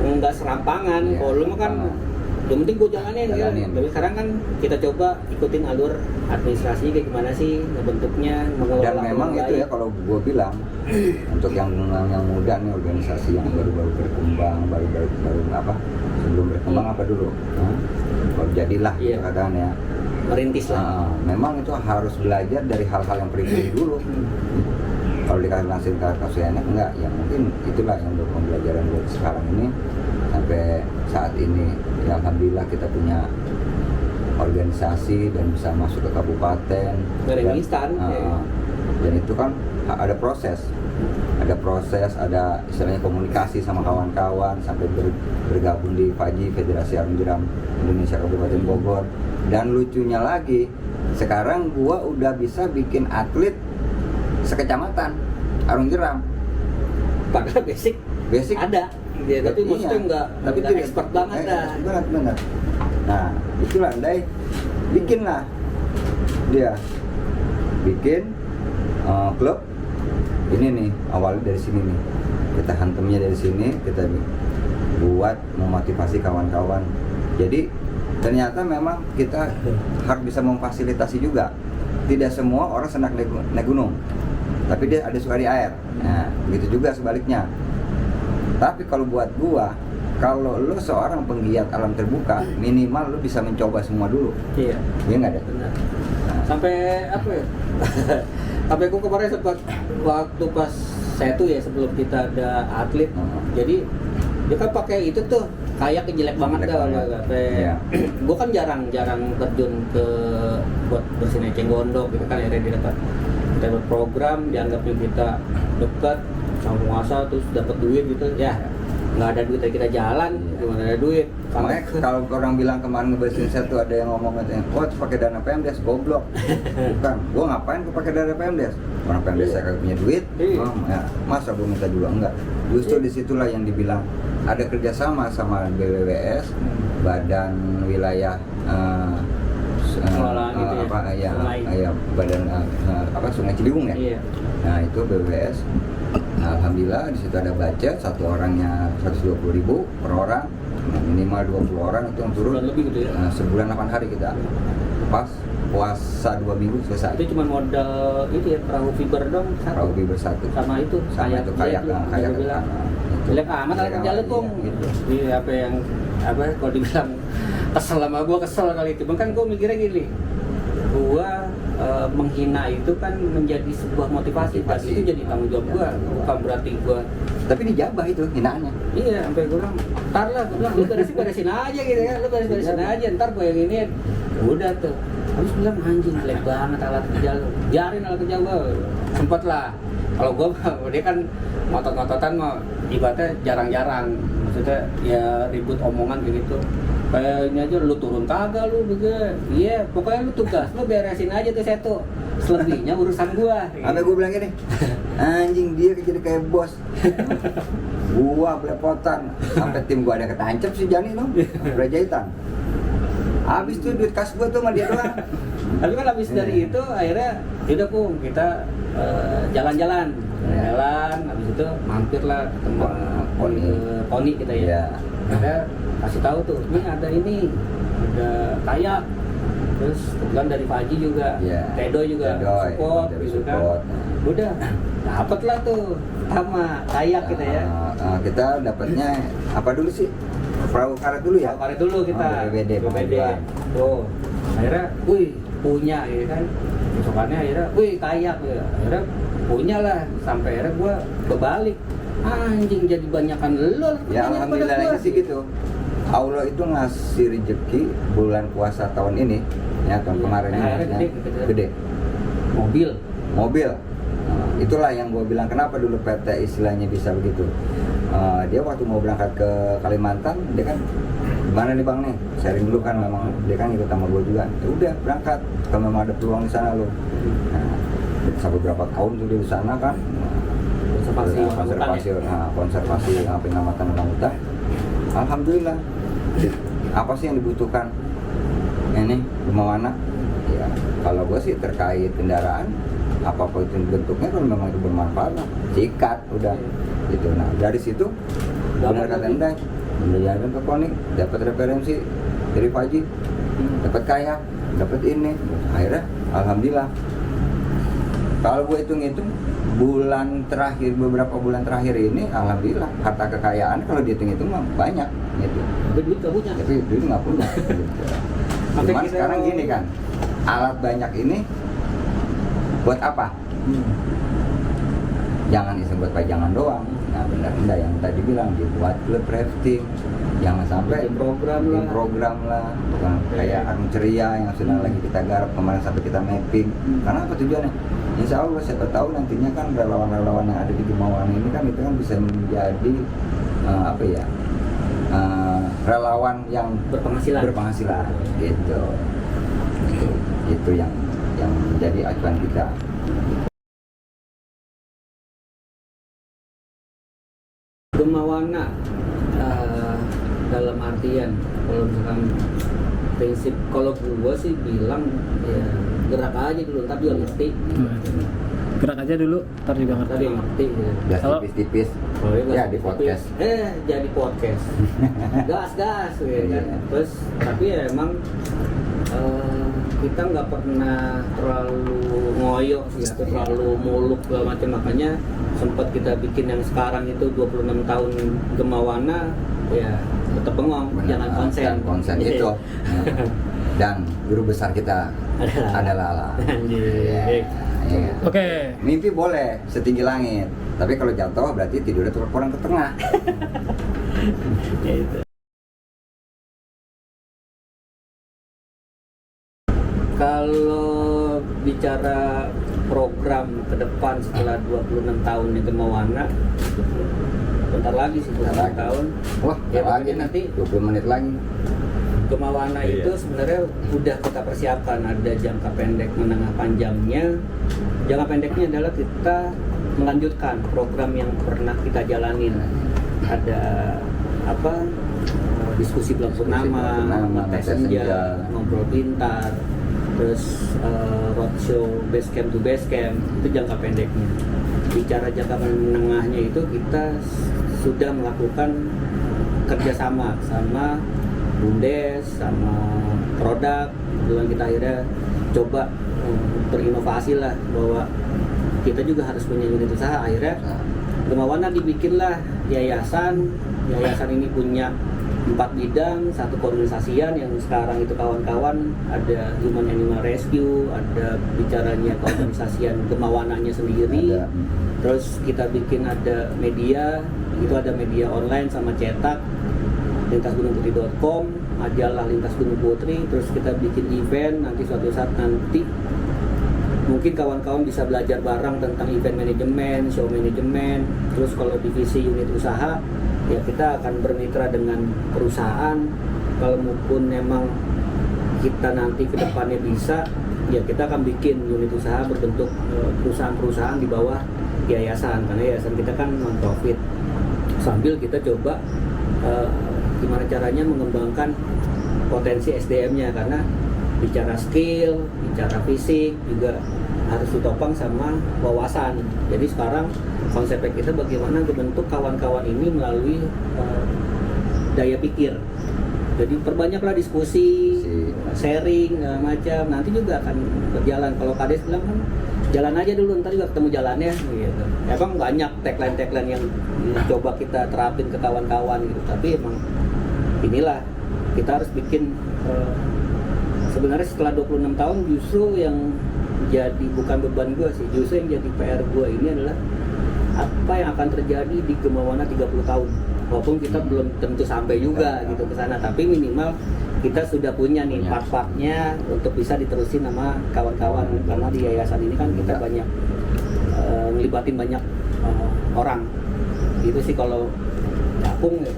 nggak serampangan. Iya, Kalau lu mah kan serampangan. yang penting gue jalanin ya. Jalanin. Tapi sekarang kan kita coba ikutin alur administrasi kayak gimana sih bentuknya, mengelola Dan memang dengan itu ya baik. kalau gue bilang untuk yang muda nih, organisasi yang baru-baru berkembang, baru apa, sebelum berkembang apa dulu, baru jadilah Iya. gitu katakan ya. merintis lah. Memang itu harus belajar dari hal-hal yang pribadi dulu. Kalau dikasih langsung ke kasusnya enggak, ya mungkin itulah yang untuk pembelajaran buat sekarang ini sampai saat ini. Ya alhamdulillah kita punya organisasi dan bisa masuk ke kabupaten. Nggak ada yang Dan- instan, ya. Dan itu kan ada proses, ada istilahnya komunikasi sama kawan-kawan sampai bergabung di FAJI, Federasi Arung Jeram Indonesia Kabupaten Bogor. Dan lucunya lagi, sekarang gua udah bisa bikin atlet sekecamatan Arung Jeram. Padahal basic Basic ada. Ya, tapi Iya, maksudnya nggak tidak expert banget dah. benar. Nah itulah Ndai bikinlah dia bikin klub ini nih, awalnya dari sini nih, kita hantamnya dari sini, kita buat memotivasi kawan-kawan. Jadi ternyata memang kita harus bisa memfasilitasi juga. Tidak semua orang senang naik gunung, tapi dia ada suka di air. Nah, begitu juga sebaliknya. Tapi kalau buat gua, kalau lu seorang penggiat alam terbuka, minimal lu bisa mencoba semua dulu. Iya. Iya nggak ada? Benar. Nah, Sampai apa ya? Sampai aku kemarin sempat waktu pas saya tuh ya sebelum kita ada atlet, jadi dia kan pakai itu tuh kayak jelek banget Jelek dah. banget. Iya. Gue kan jarang terjun ke buat bersihin eceng gondok gitu kan, akhirnya kita dapat program, dianggapnya kita dekat sama penguasa terus dapat duit gitu ya. Nggak ada duit kita jalan, gimana ada duit. makanya kalau orang bilang kemarin ngebersihin set tuh ada yang ngomong katanya, oh pakai dana PMDes, goblok. Bukan, gua ngapain gua pakai dana PMDes? Orang PMDes saya kagak punya duit, Iya. ya, masa gua minta juga enggak. Justru disitulah yang dibilang ada kerjasama sama BWWS, Badan Wilayah Pengelolaan gitu ya, apa ya, Sungai. ya Badan apa Sungai Ciliwung ya. Iya. Nah itu BWS. Nah, alhamdulillah di situ ada budget, satu orangnya 120.000 per orang, nah, minimal 20 orang itu yang turun. Sebulan lebih gitu ya. Nah, sebulan 8 hari kita pas puasa 2 minggu selesai. Itu cuma modal itu ya, perahu fiber dong satu. Perahu fiber satu. Sama itu Sama itu kayak kayak bilang jelek amat alat kerja lu Kong. gitu. Iya, apa yang kalau dibilang kesel sama gua, kesel kali itu. Kan gua mikirnya gini, gua menghina itu kan menjadi sebuah motivasi. Dan Motivasi. itu jadi tanggung jawab gua, bukan berarti gua. Tapi dijabah itu hinaannya. Iya, sampai gua bilang, ntar lah, gua bilang, lu beresin aja gitu ya, lu beresin aja, ntar gua yang ini. Udah tuh, habis bilang anjing jelek banget alat kerja lu, biarin alat kerja gua. Sempet lah, kalau gua dia kan ngotot-ngototan mah ibaratnya jarang-jarang, maksudnya ya ribut omongan kayak gitu. Kayak ini aja, lu turun kagak lu begini. Iya, pokoknya lu tugas, lu beresin aja tuh setu. Selebihnya urusan gua. Sampai gue bilang gini, anjing dia jadi kayak bos. Gua belepotan, sampai tim gua ada ketancap si Jani tuh, Rajahitan. Habis tuh duit kas gua tuh sama dia doang. Tapi kan habis dari itu akhirnya udah Pung, kita jalan-jalan. Jalan, habis itu mampirlah ketemu Poni kita ya. Iya. Ada kasih tahu tuh, ini ada kayak, terus kebetulan dari Faji juga, Iya. Tedo juga Tedoy, support dari gitu kan. support. Udah dapet lah tuh sama kayak kita ya. Kita dapatnya apa dulu sih? Perahu karet dulu ya? Karet dulu kita. BPD. Tuh. Akhirnya, wih, punya ya kan. Besokannya akhirnya, wih, kayak ya. Akhirnya punya lah, sampai akhirnya gua berbalik. Anjing jadi banyakan lo. Ya alhamdulillah sih gitu. Allah itu ngasih rezeki bulan puasa tahun ini, ya tahun Iya, kemarin ini, akhirnya ya, gede. Mobil. Nah, itulah yang gue bilang kenapa dulu PT istilahnya bisa begitu. Dia waktu mau berangkat ke Kalimantan, dia kan gimana nih bang nih, sharing dulu kan, memang dia kan ikut sama gue juga. Ya udah berangkat, kalau memang ada peluang di sana lo. Nah, sampai berapa tahun tuh dia di sana kan. Konservasi pengamatan orangutan. Alhamdulillah. Apa sih yang dibutuhkan? Ini rumah mana? Ya, kalau gue sih terkait kendaraan, apapun itu bentuknya kalau memang itu bermanfaat lah, sikat udah gitu. Nah dari situ benar kata Ndai, belajar ke Koni, dapat referensi dari Faji, dapat kayak, dapat ini, akhirnya alhamdulillah. Kalau gue hitung-hitung bulan terakhir, beberapa bulan terakhir ini, alhamdulillah harta kekayaan kalau dihitung-hitung mah banyak gitu. Tapi duit gak punya. Tapi duit nggak punya. Gitu. Cuman sekarang gini kan, alat banyak ini buat apa? Jangan iseng buat pajangan doang. Nah benar-benar yang tadi bilang dibuat klub rafting, jangan sampai bikin program lah, bukan kayak Arung Ceria yang sedang lagi kita garap kemarin sampai kita mapping. Karena apa tujuannya? Insya Allah siapa tahu nantinya kan relawan-relawan yang ada di Gemawana ini kan itu kan bisa menjadi relawan yang berpenghasilan gitu. Itu yang menjadi acuan kita. Gemawana dalam artian kalau misalkan prinsip, kalau gua sih bilang ya gerak aja dulu, ntar juga ngerti. Gerak aja dulu, ntar juga Ntar ngerti. dia ngerti gitu. Ya Kalau- tipis-tipis. Oh, iya, Ya Mas. di podcast. Jadi podcast. gas ya kan. Iya. Terus tapi ya emang kita nggak pernah terlalu ngoyo sih atau terlalu muluk segala macam, makanya sempat kita bikin yang sekarang itu 26 tahun Gemawana ya tetap bengong, Benar. jangan konsen. Dan konsen Iya. itu. Dan guru besar kita adalah Allah. Anjir. Iya. Oke. Mimpi boleh setinggi langit, tapi kalau jatuh berarti tidurnya kurang ke tengah. Ya itu. Kalau bicara program ke depan setelah 26 tahun di Gemawana, bentar lagi sih 26 Bentar lagi. tahun. Wah, Ya, lagi mungkin nanti 20 menit lagi. Gemawana itu sebenarnya udah kita persiapkan, ada jangka pendek, menengah, panjangnya. Jangka pendeknya adalah kita melanjutkan program yang pernah kita jalanin. Ada apa? Diskusi bulan purnama, ngetes senja, ngobrol pintar, terus roadshow base camp to base camp, itu jangka pendeknya. Bicara jangka menengahnya itu kita sudah melakukan kerjasama sama Bumdes, sama produk, dan kita akhirnya coba berinovasi lah bahwa kita juga harus punya unit usaha. Akhirnya Gemawana dibikinlah yayasan. Yayasan ini punya 4 bidang, 1 koordinasian yang sekarang itu kawan-kawan ada Human Animal Rescue, ada bicaranya koordinasian Gemawananya sendiri. Ada. Terus kita bikin ada media, itu ada media online sama cetak, lintasgunungputri.com, majalah Lintas Gunung Putri. Terus kita bikin event, nanti suatu saat nanti mungkin kawan-kawan bisa belajar bareng tentang event manajemen, show manajemen. Terus kalau divisi unit usaha, ya kita akan bermitra dengan perusahaan. Kalau maupun memang kita nanti ke depannya bisa, ya kita akan bikin unit usaha berbentuk perusahaan-perusahaan di bawah yayasan, karena yayasan kita kan non profit. Sambil kita coba gimana caranya mengembangkan potensi SDM-nya, karena bicara skill, bicara fisik juga harus ditopang sama wawasan. Jadi sekarang konsepnya kita bagaimana membentuk kawan-kawan ini melalui daya pikir. Jadi perbanyaklah diskusi, sharing, macam. Nanti juga akan berjalan. Kalau Kades bilang kan jalan aja dulu, ntar juga ketemu jalannya. Gitu. Emang banyak tagline-tagline yang coba kita terapin ke kawan-kawan gitu. Tapi emang inilah kita harus bikin. Sebenarnya setelah 26 tahun justru yang jadi bukan beban gue sih, justru yang jadi PR gue ini adalah apa yang akan terjadi di Gemawana 30 tahun. Walaupun kita belum tentu sampai juga gitu ke sana, tapi minimal kita sudah punya nih part-partnya untuk bisa diterusin sama kawan-kawan, karena di yayasan ini kan kita banyak ngelibatin banyak orang. Itu sih kalau Capung ya.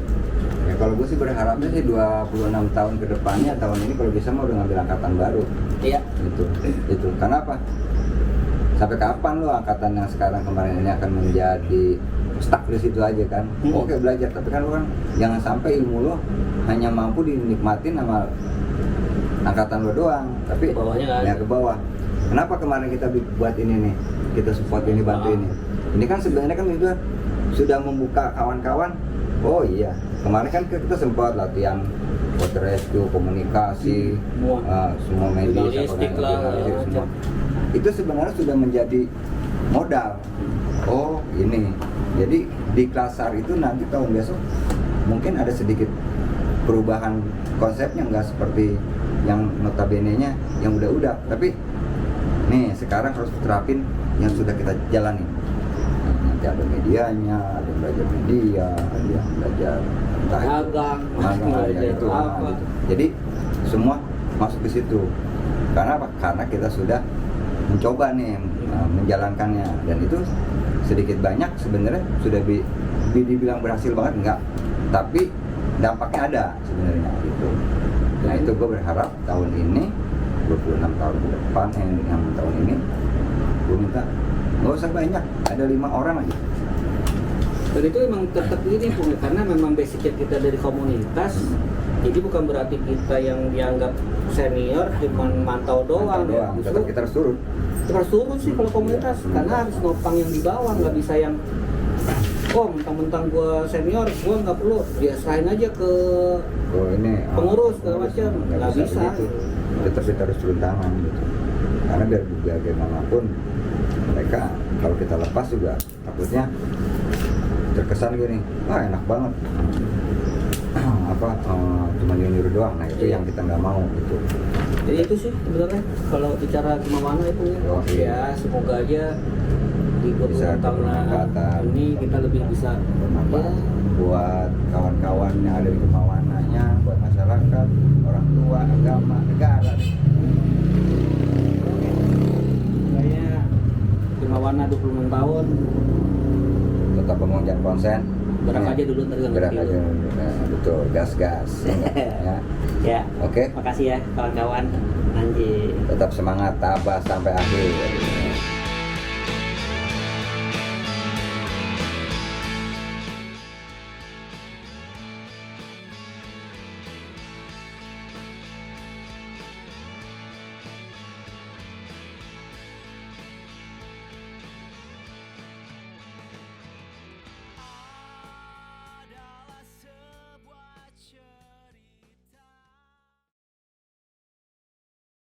Ya kalau gue sih berharapnya sih 26 tahun ke depannya, tahun ini kalau bisa mau udah ngambil angkatan baru. Iya. Itu. Karena apa? Sampai kapan lo angkatan yang sekarang kemarin ini akan menjadi stuck di situ aja kan? Oke belajar, tapi kan lo kan jangan sampai ilmu lo hanya mampu dinikmatin sama angkatan lo doang, tapi Bawahnya nggak ada. ya ke bawah. Kenapa kemarin kita buat ini nih? Kita support ini, bantu ini. Ini kan sebenarnya kan itu sudah membuka kawan-kawan. Oh iya, kemarin kan kita sempat latihan water rescue, komunikasi, semua media, Jurnalistik lah, semua. Itu sebenarnya sudah menjadi modal. Oh ini, jadi di Klasar itu nanti tahun besok mungkin ada sedikit perubahan konsepnya, nggak seperti yang notabene-nya yang udah-udah, tapi nih sekarang harus terapin yang sudah kita jalani. Nanti ada medianya, ada yang belajar media, ada yang belajar Magang, gitu. apa. Jadi semua masuk ke situ. Karena apa? Karena kita sudah mencoba nih menjalankannya, dan itu sedikit banyak sebenarnya sudah dibilang berhasil banget enggak, tapi dampaknya ada sebenarnya gitu. Nah itu gue berharap tahun ini 26 tahun ke depan yang tahun ini gue minta nggak usah banyak, ada 5 orang aja Dan itu emang tetap ini Pung, karena memang basicnya kita dari komunitas. Jadi bukan berarti kita yang dianggap senior cuman mantau doang. Mantau doang. Justru Tetap kita harus turun. terus turun sih kalau komunitas, karena harus nopang yang di bawah, nggak bisa yang mentang-mentang gua senior, gua nggak perlu, dia serahin aja ke Oh ini pengurus segala macam, nggak bisa. begitu. Tetap kita harus turun tangan gitu. Karena biar bagaimanapun mereka kalau kita lepas juga takutnya terkesan gini, wah enak banget. Cuma nyuruh doang. Nah itu yang kita nggak mau gitu. Jadi itu sih sebenarnya kalau bicara kemauan itu ya. Oh, iya. Ya semoga aja di Bisa 20 tahun bermanfaatan. ini kita lebih bisa Bermanfaat buat kawan-kawan yang ada di Kemawananya, buat masyarakat, orang tua, agama, negara. Kayaknya Kemawana 26 tahun Tetap bangun jangan konsen. gerak Ya. aja dulu ntar ganti Gerak dulu. aja dulu. Nah, betul, gas-gas. Ya. Ya, Oke, makasih ya kawan-kawan. Anjir. tetap semangat, tabah sampai akhir.